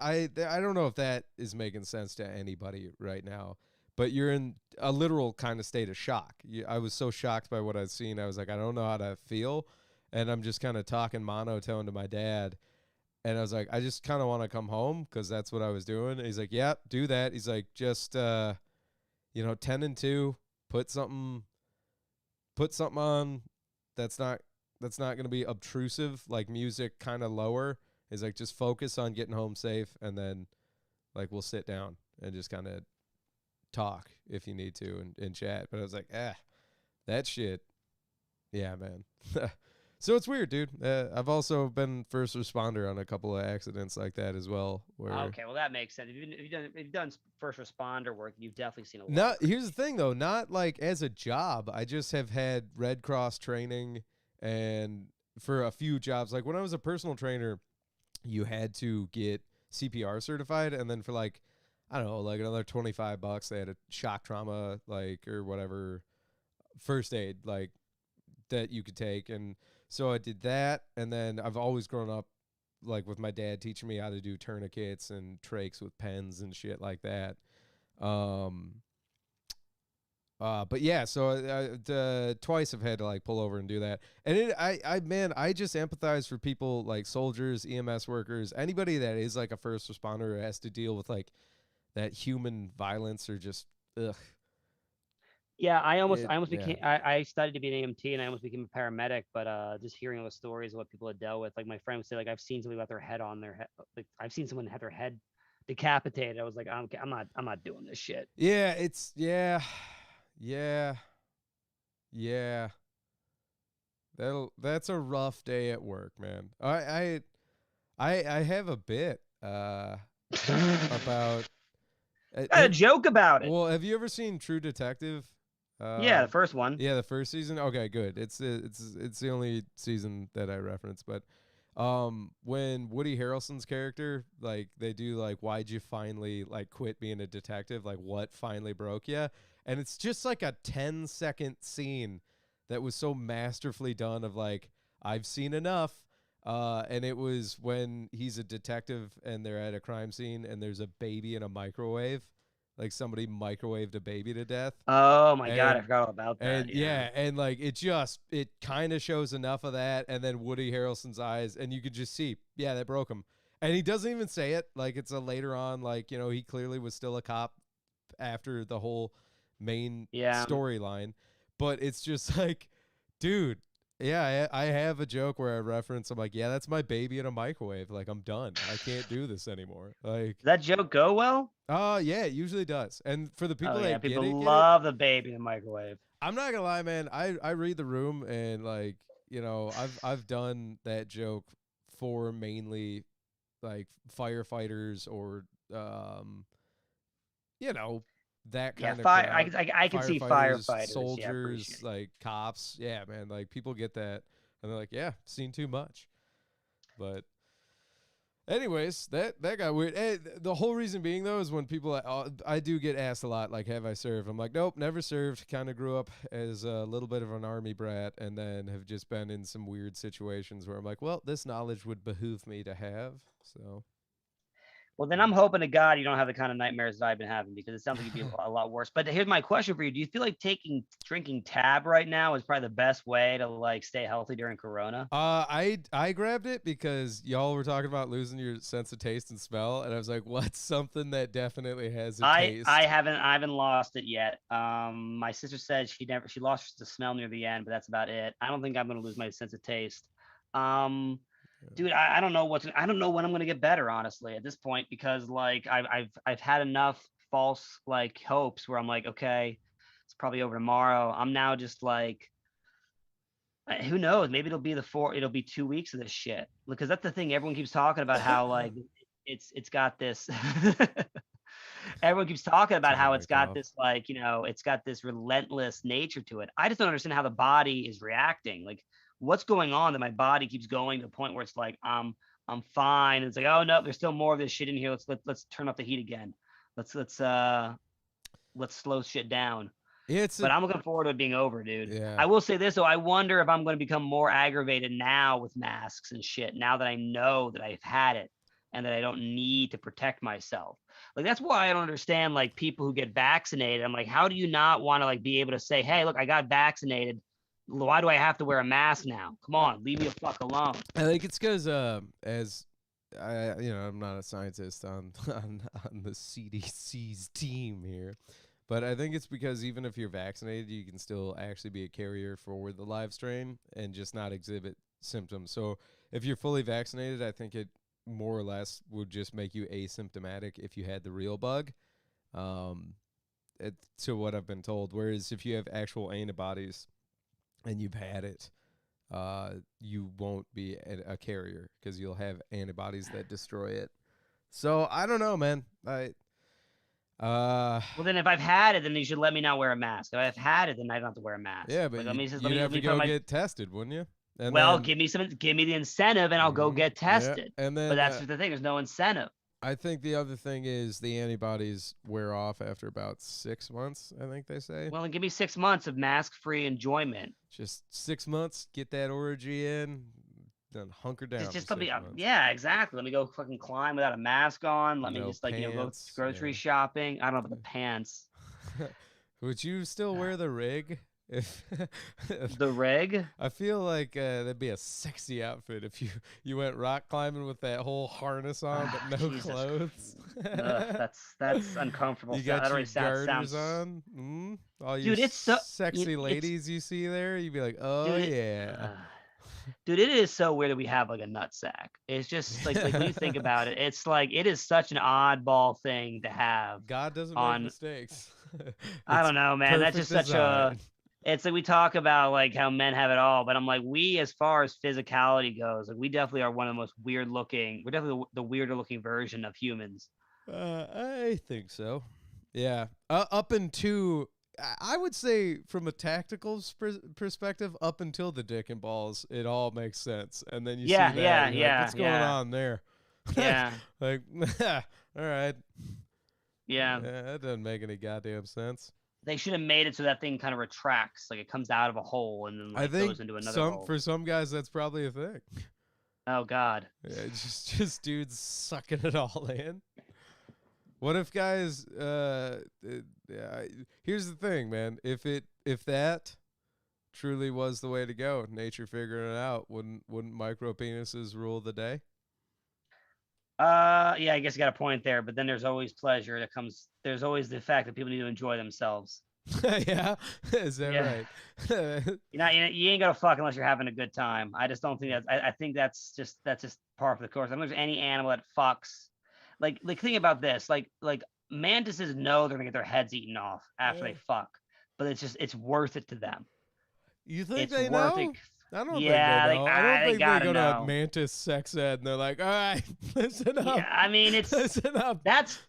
I don't know if that is making sense to anybody right now, but you're in a literal kind of state of shock. I was so shocked by what I'd seen. I was like, I don't know how to feel. And I'm just kind of talking monotone to my dad. And I was like, I just kind of want to come home, because that's what I was doing. And he's like, yeah, do that. He's like, just, 10 and 2, put something on that's not going to be obtrusive, like music kind of lower. He's like, just focus on getting home safe, and then like we'll sit down and just kind of talk if you need to and chat. But I was like, that shit. Yeah, man. So it's weird, dude. I've also been first responder on a couple of accidents like that as well. Where Okay, well that makes sense. If you've done first responder work, you've definitely seen a lot. not here's the thing though, not like as a job. I just have had Red Cross training, and for a few jobs, like when I was a personal trainer, you had to get CPR certified, and then for like, I don't know, like another $25, they had a shock trauma, like, or whatever, first aid, like, that you could take. And so I did that, and then I've always grown up, like, with my dad teaching me how to do tourniquets and trachs with pens and shit like that. But yeah, so twice I've had to like pull over and do that, and I just empathize for people like soldiers, EMS workers, anybody that is like a first responder who has to deal with like that human violence, or just ugh. Yeah, I almost Yeah. became. I studied to be an EMT, and I almost became a paramedic. But just hearing all the stories of what people had dealt with, like my friend would say, like I've seen somebody with their head on their head. Like I've seen someone have their head decapitated. I was like, I'm not doing this shit. Yeah, it's yeah. That's a rough day at work, man. I have a bit about Got a joke about it. well, have you ever seen True Detective? Yeah, the first one. Yeah, the first season. Okay, good. It's the only season that I reference. But when Woody Harrelson's character, like, they do like, why'd you finally like quit being a detective? Like, what finally broke you? And it's just like a 10-second scene that was so masterfully done. Of like, I've seen enough. And it was when he's a detective and they're at a crime scene and there's a baby in a microwave. Like, somebody microwaved a baby to death. Oh my god, I And forgot all about that. and yeah, and like it kind of shows enough of that, and then Woody Harrelson's eyes, and you could just see, yeah, that broke him. And he doesn't even say it. Like, it's a later on, like, he clearly was still a cop after the whole main Yeah. storyline. But it's just like, dude, yeah, I have a joke where I reference, I'm like, yeah, that's my baby in a microwave. Like, I'm done. I can't do this anymore. Like, Does that joke go well? yeah, it usually does. And for the people Oh yeah, that people get it, love the baby in the microwave. I'm not gonna lie, man. I read the room, and like, I've done that joke for mainly like firefighters or you know that Yeah, kind of fire. crowd. I can see firefighters, Soldiers, yeah, like cops. Yeah, man. Like, people get that, and they're like, yeah, seen too much. But anyways, that got weird. The whole reason being, though, is when people, I do get asked a lot, like, have I served? I'm like, nope, never served. Kind of grew up as a little bit of an army brat, and then have just been in some weird situations where I'm like, well, this knowledge would behoove me to have. So Well, then I'm hoping to God you don't have the kind of nightmares that I've been having, because it sounds like you'd be a lot worse. But here's my question for you: do you feel like drinking tab right now is probably the best way to like stay healthy during Corona? I grabbed it because y'all were talking about losing your sense of taste and smell, and I was like, what's something that definitely has a taste? I haven't lost it yet. My sister said she lost the smell near the end, but that's about it. I don't think I'm gonna lose my sense of taste. Dude, I don't know I don't know when I'm gonna get better, honestly, at this point, because like I've had enough false like hopes where I'm like, okay, it's probably over tomorrow. I'm now just like, who knows? Maybe it'll be 2 weeks of this shit, because that's the thing. Everyone keeps talking about how like it's got this. Everyone keeps talking about how it's got this like, it's got this relentless nature to it. I just don't understand how the body is reacting. Like, what's going on that my body keeps going to the point where it's like, I'm fine. And it's like, oh no, there's still more of this shit in here. Let's turn up the heat again. Let's slow shit down. But I'm looking forward to it being over, dude. Yeah. I will say this though, I wonder if I'm going to become more aggravated now with masks and shit, now that I know that I've had it and that I don't need to protect myself. Like, that's why I don't understand like people who get vaccinated. I'm like, how do you not want to like be able to say, hey, look, I got vaccinated. Why do I have to wear a mask now? Come on, leave me the fuck alone. I think it's because as I'm not a scientist on the CDC's team here, but I think it's because even if you're vaccinated, you can still actually be a carrier for the live strain and just not exhibit symptoms. So if you're fully vaccinated, I think it more or less would just make you asymptomatic if you had the real bug, to what I've been told. Whereas if you have actual antibodies and you've had it, you won't be a carrier because you'll have antibodies that destroy it. So I don't know, man. Well, then if I've had it, then you should let me not wear a mask. If I've had it, then I don't have to wear a mask. Yeah, but you'd have to go get tested, wouldn't you? And well, give me the incentive, and I'll go get tested. Yeah. And then, but that's the thing. There's no incentive. I think the other thing is the antibodies wear off after about 6 months, I think they say. Well, then give me 6 months of mask-free enjoyment. Just 6 months, get that orgy in, then hunker down. It's just let me, yeah, exactly. Let me go fucking climb without a mask on. Let me just like go grocery shopping. I don't know about the pants. Would you still wear the rig? If the rig, I feel like that'd be a sexy outfit if you went rock climbing with that whole harness on but no clothes. That's uncomfortable. You got your garters on. All dude, you it's so sexy ladies you see there, you'd be like, oh dude, yeah. Dude, it is so weird that we have like a nut sack. It's just like when you think about it, it's like it is such an oddball thing to have. God doesn't make mistakes. I don't know, man. That's just such a. it's like we talk about like how men have it all, but I'm like, we, as far as physicality goes, like we definitely are one of the most weird looking. We're definitely the weirder looking version of humans. I think so. Yeah. Up into, I would say, from a tactical perspective, up until the dick and balls, it all makes sense. And then you see Yeah, that, yeah, and you're like, yeah, what's going yeah, on there? yeah, Like, all right. yeah. Yeah, that doesn't make any goddamn sense. They should have made it so that thing kind of retracts, like it comes out of a hole and then I like think goes into another hole. for some guys that's probably a thing. Oh God. Yeah, just dudes sucking it all in. What if guys? Here's the thing, man. If that truly was the way to go, nature figuring it out, wouldn't micro penises rule the day? Yeah, I guess you got a point there, but then there's always pleasure that comes. There's always the fact that people need to enjoy themselves. Yeah, is that Yeah. right? You ain't gonna fuck unless you're having a good time. I just don't think that's. I think that's just par for the course. I don't think there's any animal that fucks. Like think about this. Like mantises know they're gonna get their heads eaten off after Yeah. they fuck, but it's worth it to them. You think It's they worth it. know? I don't think they Yeah, know. I don't they think they gotta go to a know. mantis sex ed and they're like, all right, listen up. Yeah, I mean Listen up. it's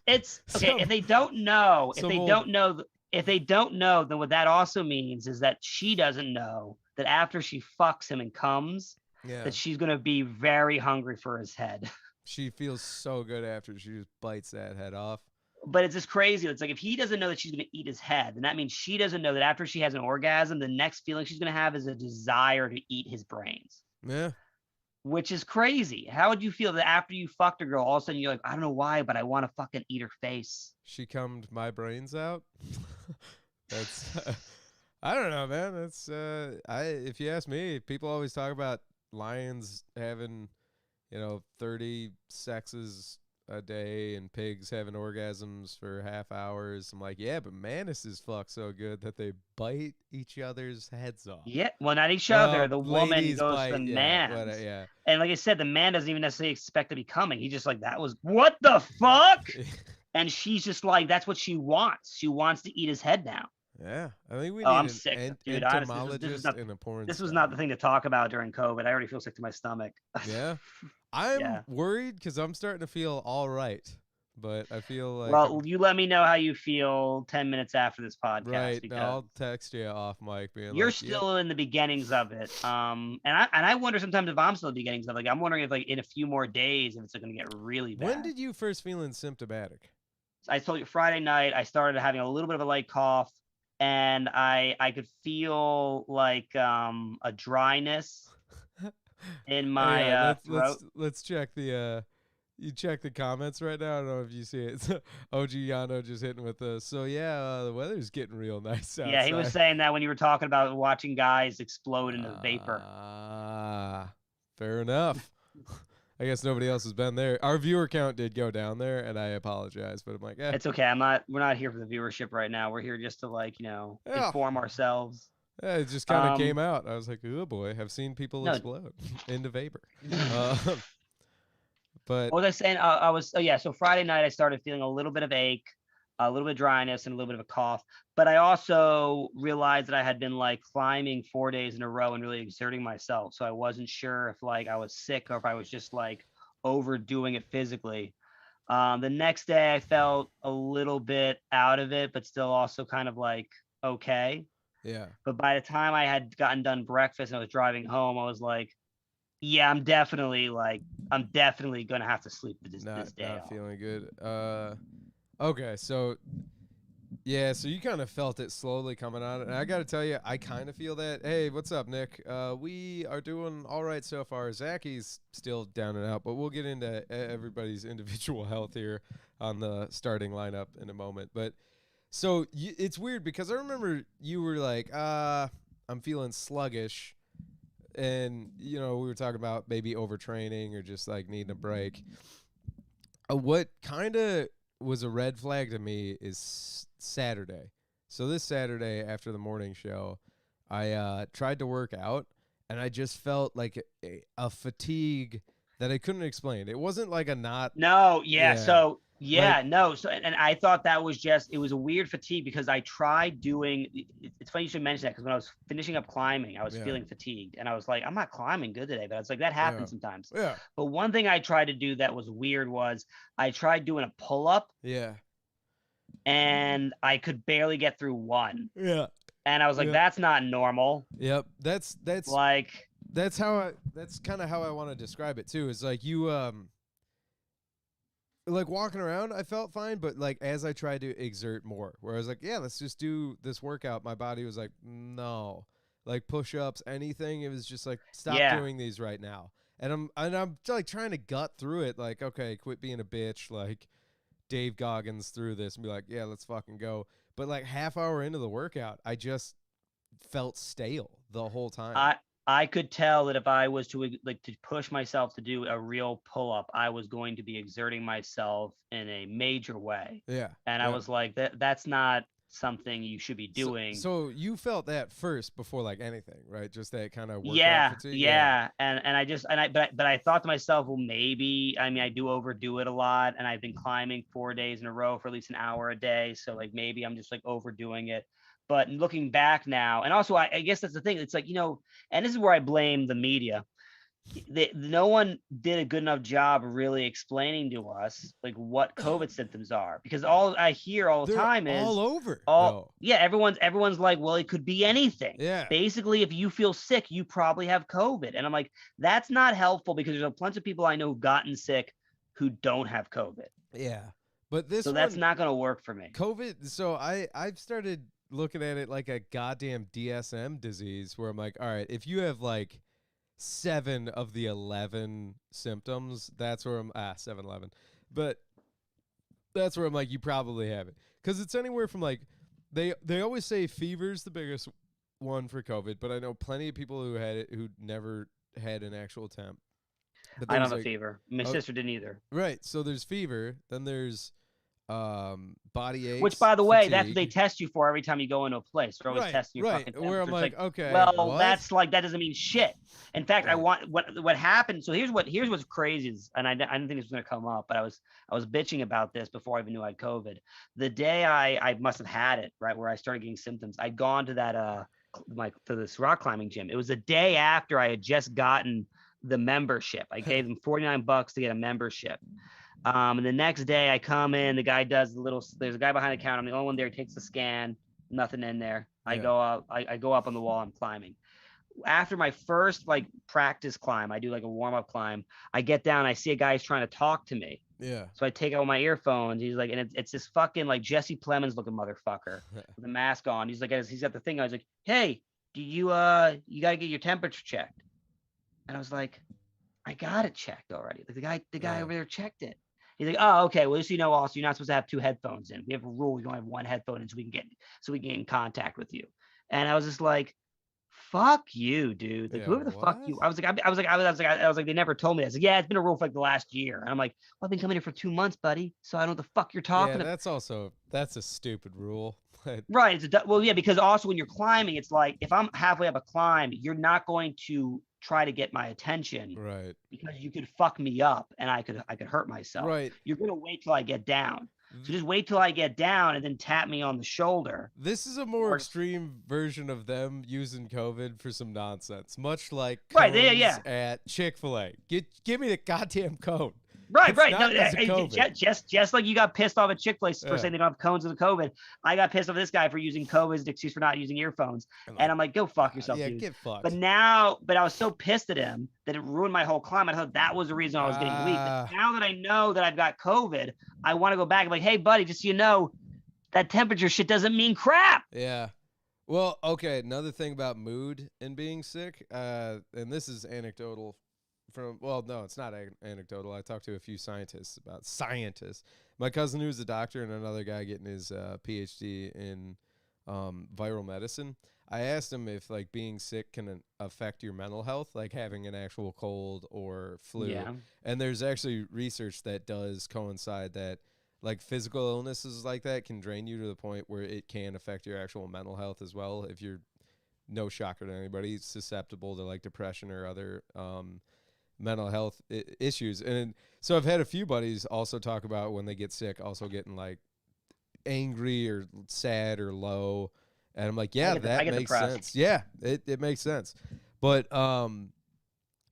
okay. Some- If they don't know, some old- if they don't know, then what that also means is that she doesn't know that after she fucks him and comes, Yeah. that she's gonna be very hungry for his head. She feels so good after she just bites that head off. But it's just crazy. It's like if he doesn't know that she's gonna eat his head, then that means she doesn't know that after she has an orgasm, the next feeling she's gonna have is a desire to eat his brains. Yeah. Which is crazy. How would you feel that after you fucked a girl, all of a sudden you're like, I don't know why, but I want to fucking eat her face? She cummed my brains out. That's I don't know, man. That's if you ask me, people always talk about lions having, 30 sexes a day and pigs having orgasms for half hours. I'm like, yeah, but manises fuck so good that they bite each other's heads off. Yeah, well, not each other. Well, The woman ladies goes bite, to the yeah, man. yeah. And like I said, the man doesn't even necessarily expect to be coming. He just like, that was what the fuck? And she's just like, that's what she wants. She wants to eat his head now. Yeah, I think we Oh, need I'm an sick, dude. Honestly, entomologist and a porn this was star. not the thing to talk about during COVID. I already feel sick to my stomach. Yeah, I'm Yeah. worried because I'm starting to feel all right, but I feel like Well, you let me know how you feel 10 minutes after this podcast. right. Because I'll text you off mic, being you're like, yep. still in the beginnings of it. And I wonder sometimes if I'm still in the beginnings of it. Like, I'm wondering if like in a few more days if it's going to get really bad. When did you first feeling symptomatic? I told you Friday night I started having a little bit of a light cough, and I could feel like a dryness in my throat. Let's check the you check the comments right now. I don't know if you see it. So, OG Yano just hitting with the the weather's getting real nice outside. Yeah, he was saying that when you were talking about watching guys explode into vapor. Fair enough. I guess nobody else has been there. Our viewer count did go down there, and I apologize, but I'm like, It's okay. We're not here for the viewership right now. We're here just to inform ourselves. Yeah, it just kind of came out. I was like, oh boy, I've seen people explode into vapor. But what was I saying? So Friday night I started feeling a little bit of ache, a little bit of dryness, and a little bit of a cough. But I also realized that I had been like climbing 4 days in a row and really exerting myself. So I wasn't sure if like I was sick or if I was just like overdoing it physically. The next day I felt a little bit out of it, but still also kind of like okay. Yeah. But by the time I had gotten done breakfast and I was driving home, I was like, yeah, I'm definitely gonna have to sleep this day. Not feeling good. Okay, so yeah, so you kind of felt it slowly coming on, and I got to tell you, I kind of feel that. Hey, what's up, Nick? We are doing all right so far. Zachy's still down and out, but we'll get into everybody's individual health here on the starting lineup in a moment. But so it's weird because I remember you were like, I'm feeling sluggish. And, we were talking about maybe overtraining or just like needing a break. What kind of was a red flag to me is Saturday. So this Saturday after the morning show, I tried to work out and I just felt like a fatigue that I couldn't explain. It wasn't like a knot. No, yeah. So Yeah, no. So, and I thought that was just, it was a weird fatigue because I tried doing, it's funny you should mention that because when I was finishing up climbing, I was Yeah. feeling fatigued and I was like, I'm not climbing good today, but I was like, that Yeah. happens sometimes. Yeah. But one thing I tried to do that was weird was I tried doing a pull up Yeah. and I could barely get through one. Yeah. And I was like, Yeah. that's not normal. Yep. That's Like, that's kind of how I want to describe it too. Is like you like walking around, I felt fine, but like as I tried to exert more, where I was like, yeah, let's just do this workout, my body was like, no, like push-ups, anything. It was just like, stop yeah, doing these right now. And I'm like trying to gut through it, like, okay, quit being a bitch, like Dave Goggins through this and be like, yeah, let's fucking go. But like half hour into the workout, I just felt stale the whole time. I could tell that if I was to like to push myself to do a real pull up, I was going to be exerting myself in a major way. Yeah. And I Yeah. was like, that's not something you should be So, doing. so you felt that first before like anything, right? Just that kind of workout Yeah, fatigue. yeah. And I just and I but I thought to myself, well, maybe I mean I do overdo it a lot, and I've been climbing 4 days in a row for at least an hour a day. So like maybe I'm just like overdoing it. But looking back now, and also I guess that's the thing. It's like, and this is where I blame the media. No one did a good enough job really explaining to us like what COVID symptoms are, because all I hear all the They're time is all over. yeah, everyone's like, well, it could be anything. Yeah. Basically, if you feel sick, you probably have COVID. And I'm like, that's not helpful, because there's a bunch of people I know who've gotten sick who don't have COVID. Yeah. But this So one, that's not going to work for me. COVID. So I've started looking at it like a goddamn DSM disease, where I'm like, all right, if you have like 7 of the 11 symptoms, that's where I'm 7, 11. But that's where I'm like, you probably have it, because it's anywhere from like they always say fever's the biggest one for COVID, but I know plenty of people who had it who never had an actual temp. But I don't there's have a like, fever. My oh, sister didn't either. right. So there's fever, then there's body aches, Which, by the way, that's what they fatigue. test you for every time you go into a place. They're always Right, testing your right. fucking Where I'm temperature. It's like, okay, well, what? that's like, that doesn't mean shit. In fact, I Right. want what happened. So here's what's crazy is, and I didn't think this was gonna come up, but I was bitching about this before I even knew I had COVID. The day I must have had it, right, where I started getting symptoms, I'd gone to that to this rock climbing gym. It was the day after I had just gotten the membership. I gave them $49 to get a membership. And the next day I come in, the guy does there's a guy behind the counter. I'm the only one there. He takes the scan, nothing in there. I Yeah. go up, I go up on the wall, I'm climbing. After my first like practice climb, I do like a warm up climb. I get down, I see a guy who's trying to talk to me. Yeah. So I take out my earphones. He's like, and it's this fucking like Jesse Plemons looking motherfucker with a mask on. He's like, he's got the thing. I was like, hey, do you got to get your temperature checked? And I was like, I got it checked already. Like the guy Yeah. over there checked it. He's like, oh, okay. Well, just so you know, also you're not supposed to have 2 headphones in. We have a rule. We don't have 1 headphone in, so we can get in contact with you. And I was just like, fuck you, dude. Like, Yeah, whoever the fuck what? you. I was like, they never told me this. Like, yeah, it's been a rule for like the last year. And I'm like, well, I've been coming here for 2 months, buddy. So I don't know what the fuck you're talking Yeah, about. that's a stupid rule. But Right. Well, yeah, because also when you're climbing, it's like if I'm halfway up a climb, you're not going to try to get my attention right. because you could fuck me up and I could hurt myself. Right. You're gonna wait till I get down. So just wait till I get down and then tap me on the shoulder. This is a more Or- extreme version of them using COVID for some nonsense, much like Right, cones yeah. at Chick-fil-A. Give me the goddamn cone. Right, It's right. not No, because of COVID. just like you got pissed off at Chick-fil-A for Yeah. saying they don't have cones of the COVID. I got pissed off at this guy for using COVID as an excuse for not using earphones. And I'm like, go fuck yourself, yeah, dude. get fucked. But I was so pissed at him that it ruined my whole climb. I thought that was the reason I was getting weak. But now that I know that I've got COVID, I want to go back and be like, hey, buddy, just so you know, that temperature shit doesn't mean crap. Yeah. Well, okay, another thing about mood and being sick, and this is anecdotal no, it's not anecdotal. I talked to a few scientists. My cousin who's a doctor and another guy getting his PhD in viral medicine. I asked him if like being sick can affect your mental health, like having an actual cold or flu. Yeah. And there's actually research that does coincide that like physical illnesses like that can drain you to the point where it can affect your actual mental health as well. If you're, no shocker to anybody, susceptible to like depression or other mental health issues. And so I've had a few buddies also talk about when they get sick, also getting like angry or sad or low. And I'm like, yeah, I that get makes depressed. sense. Yeah, it makes sense. But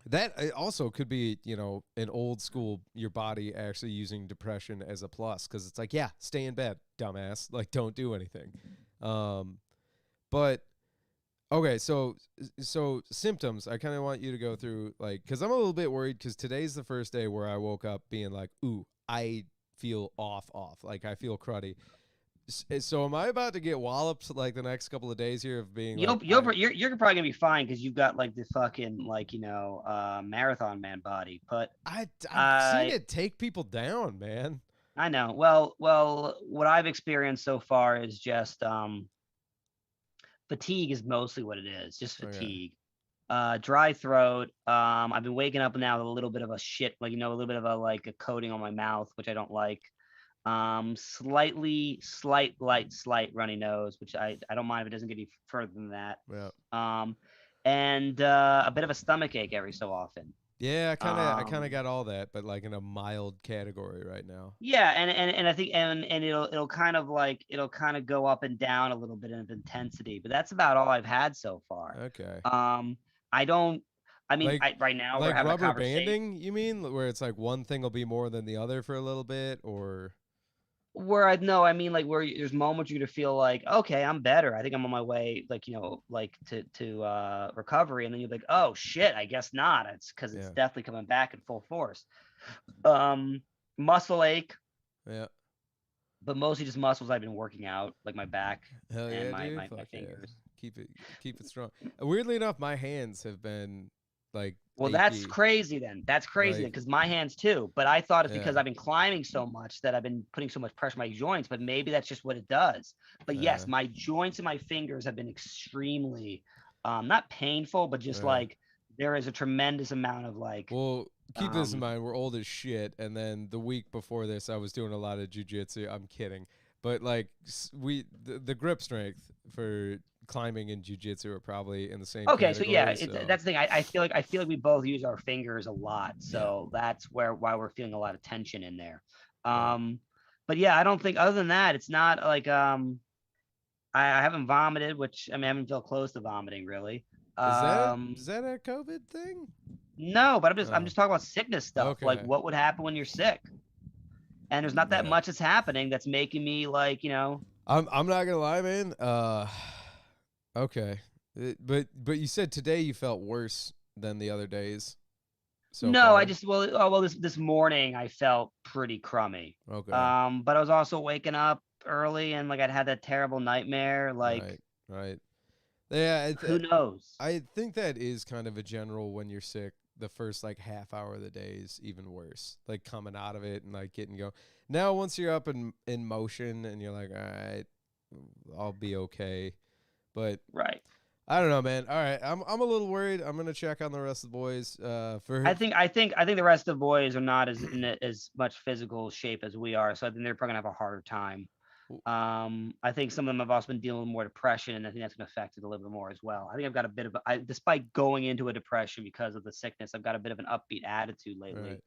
that also could be, you know, an old school, your body actually using depression as a plus, because it's like, yeah, stay in bed, dumbass. Like, don't do anything. But okay, so symptoms. I kind of want you to go through, like, because I'm a little bit worried, because today's the first day where I woke up being like, ooh, I feel off, like I feel cruddy. So am I about to get walloped like the next couple of days here of being like, You're probably gonna be fine because you've got like the fucking like marathon man body. But I've seen I it take people down, man. I know. Well, what I've experienced so far is just fatigue is mostly what it is, just Okay. fatigue. Dry throat. I've been waking up now with a little bit of a shit, like a little bit of a coating on my mouth, which I don't like. Slight runny nose, which I don't mind if it doesn't get any further than that. Yeah. And a bit of a stomach ache every so often. Yeah, I kind of Um, got all that, but like in a mild category right now. yeah, and I think and it'll kind of go up and down a little bit of intensity, but that's about all I've had so far. Okay. Um, I don't. I mean, Like right now we're like having a rubber conversation. banding, you mean? Where it's like one thing will be more than the other for a little bit, or Where I know, I mean, like where there's moments you're gonna feel like, okay, I'm better. I think I'm on my way, like like to recovery, and then you're like, oh shit, I guess not. It's because it's yeah. definitely coming back in full force. Um, Muscle ache, Yeah. but mostly just muscles I've been working out, like my back Hell and yeah, my dude. my, my Fuck yeah. fingers. Keep it strong. Weirdly enough, my hands have been like Well, that's achy. crazy then. That's crazy then, Like because my hands too. But I thought it's because yeah. I've been climbing so much that I've been putting so much pressure on my joints. But maybe that's just what it does. But Uh yes, my joints and my fingers have been extremely, not painful, but just uh like there is a tremendous amount of well, keep this in um, mind. We're old as shit, and then the week before this, I was doing a lot of jujitsu. I'm kidding, but like the grip strength for climbing and jujitsu are probably in the same okay, so yeah, category. So that's the thing. I feel like we both use our fingers a lot, yeah, so that's why we're feeling a lot of tension in there. yeah. Um, but yeah, I don't think other than that, it's not like I haven't vomited, which I mean I haven't felt close to vomiting really. Is that a COVID thing? No, but I'm Oh, just talking about sickness stuff. Like okay. what would happen when you're sick? And there's not that Yeah. much that's happening that's making me I'm not gonna lie, man. Okay. But you said today you felt worse than the other days so no, I far. just well this morning I felt pretty crummy. Okay. But I was also waking up early and like I'd had that terrible nightmare. Like Right. Right. Yeah. who knows? I think that is kind of a general when you're sick. The first like half hour of the day is even worse. Like coming out of it and like getting going. Now once you're up in motion and you're like, all right, I'll be okay. But Right. I don't know, man. All right, I'm a little worried. I'm gonna check on the rest of the boys. I think the rest of the boys are not as much physical shape as we are, so I think they're probably gonna have a harder time. I think some of them have also been dealing with more depression, and I think that's going to affect it a little bit more as well. I think I've got a bit of, despite going into a depression because of the sickness, I've got a bit of an upbeat attitude lately, right.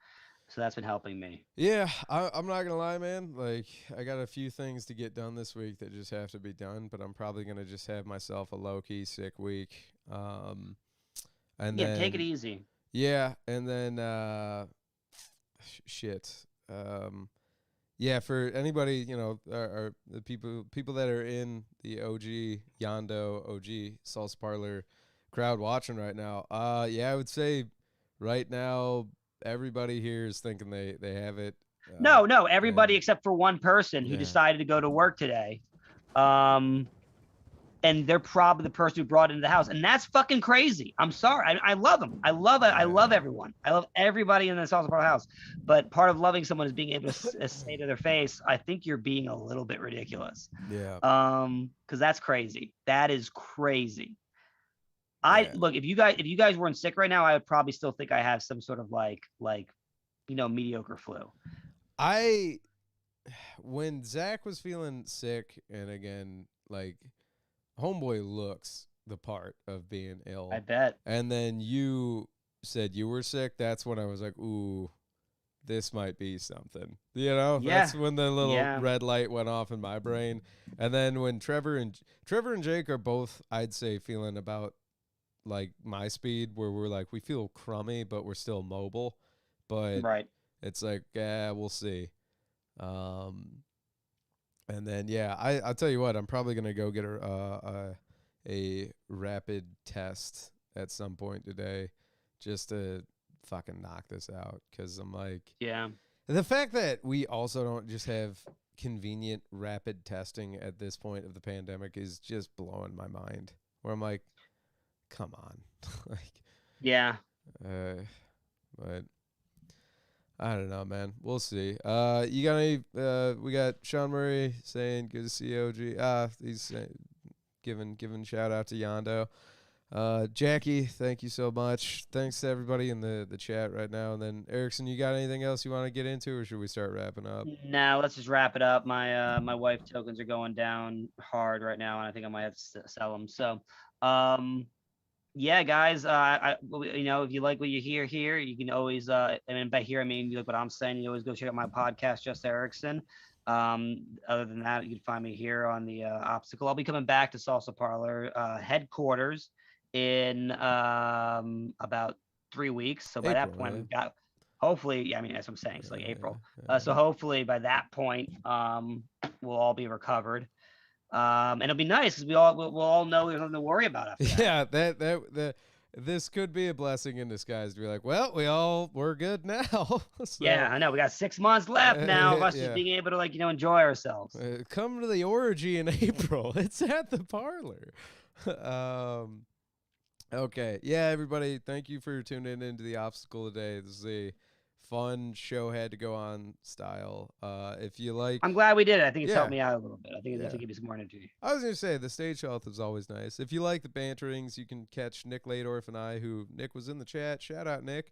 so that's been helping me. Yeah, I'm not gonna lie, man. Like I got a few things to get done this week that just have to be done, but I'm probably gonna just have myself a low key sick week. And Yeah, take it then easy. yeah, and then shit. Yeah, for anybody, you know, are the people that are in the OG Yondo OG Salsa Parlor crowd watching right now. Yeah, I would say right now everybody here is thinking they have it. No, everybody And except for one person who yeah, decided to go to work today. Um, and they're probably the person who brought it into the house, and that's fucking crazy. I'm sorry. I love them. I love it. I love yeah, everyone. I love everybody in this house house. But part of loving someone is being able to say to their face, "I think you're being a little bit ridiculous." yeah, Because that's crazy. That is crazy. I yeah. look if you guys weren't sick right now, I would probably still think I have some sort of mediocre flu. I when Zach was feeling sick, and again, like homeboy looks the part of being I ill, bet. and then you said you were sick, that's when I was like, ooh, this might be something. You know, Yeah. that's when the little Yeah. red light went off in my brain. And then when Trevor and Jake are both, I'd say, feeling about like my speed, where we're like, we feel crummy, but we're still mobile. But Right. it's like, yeah, we'll see. And then yeah, I'll tell you what, I'm probably gonna go get a rapid test at some point today, just to fucking knock this out. Because I'm like, Yeah. the fact that we also don't just have convenient rapid testing at this point of the pandemic is just blowing my mind. Where I'm like, come on, like, Yeah. but I don't know, man. We'll see. You got any? We got Sean Murray saying good to see you, OG. He's giving shout out to Yondo. Jackie, thank you so much. Thanks to everybody in the chat right now. And then Erickson, you got anything else you want to get into, or should we start wrapping up? Now let's just wrap it up. My wife tokens are going down hard right now, and I think I might have to sell them. So, yeah, guys, if you like what you hear here, you can always, and by here I mean you like what I'm saying. You always go check out my podcast, Just Erickson. Other than that, you can find me here on the Obstacle. I'll be coming back to Salsa Parlor headquarters in about 3 weeks. So by that point, we've got hopefully, I mean, that's what I'm saying. It's like April. So hopefully by that point, we'll all be recovered. And it'll be nice because we'll all know there's nothing to worry about after that. Yeah, this could be a blessing in disguise to be like, well, we're good now. So, yeah, I know. We got 6 months left now of us yeah. just being able to enjoy ourselves. Come to the orgy in April. It's at the parlor. Okay. Yeah, everybody, thank you for tuning into the Obstacle today. This is a fun show, had to go on style. If you like, I'm glad we did it. I think it's helped me out a little bit. I think it's going to give me some more energy. I was gonna say the stage health is always nice. If you like the banterings, you can catch Nick Ladorf and I, who Nick was in the chat. Shout out Nick.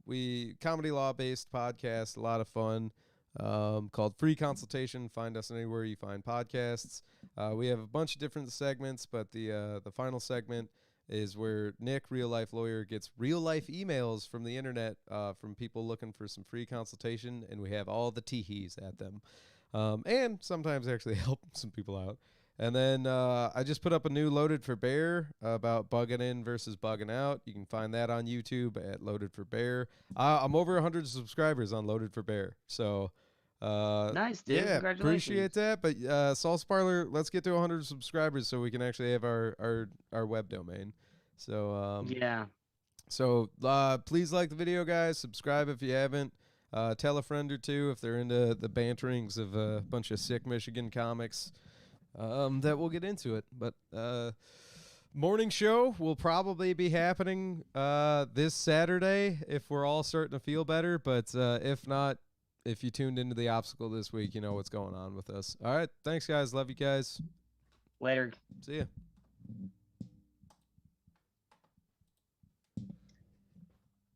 We comedy law based podcast, a lot of fun. Called Free Consultation. Find us anywhere you find podcasts. We have a bunch of different segments, but the final segment is where Nick, real life lawyer, gets real life emails from the internet from people looking for some free consultation, and we have all the teehees at them, and sometimes actually help some people out. And then I just put up a new Loaded for Bear about bugging in versus bugging out. You can find that on YouTube at Loaded for Bear. I'm over 100 subscribers on Loaded for Bear, so nice, dude. yeah, Congratulations. appreciate that. But Salsa Parlor, let's get to 100 subscribers so we can actually have our web domain. So yeah. So please like the video, guys. Subscribe if you haven't. Tell a friend or two if they're into the banterings of a bunch of sick Michigan comics. That we'll get into it. But morning show will probably be happening this Saturday if we're all starting to feel better. But if not, if you tuned into the Obstacle this week, you know what's going on with us. All right. Thanks, guys. Love you guys. Later. See ya.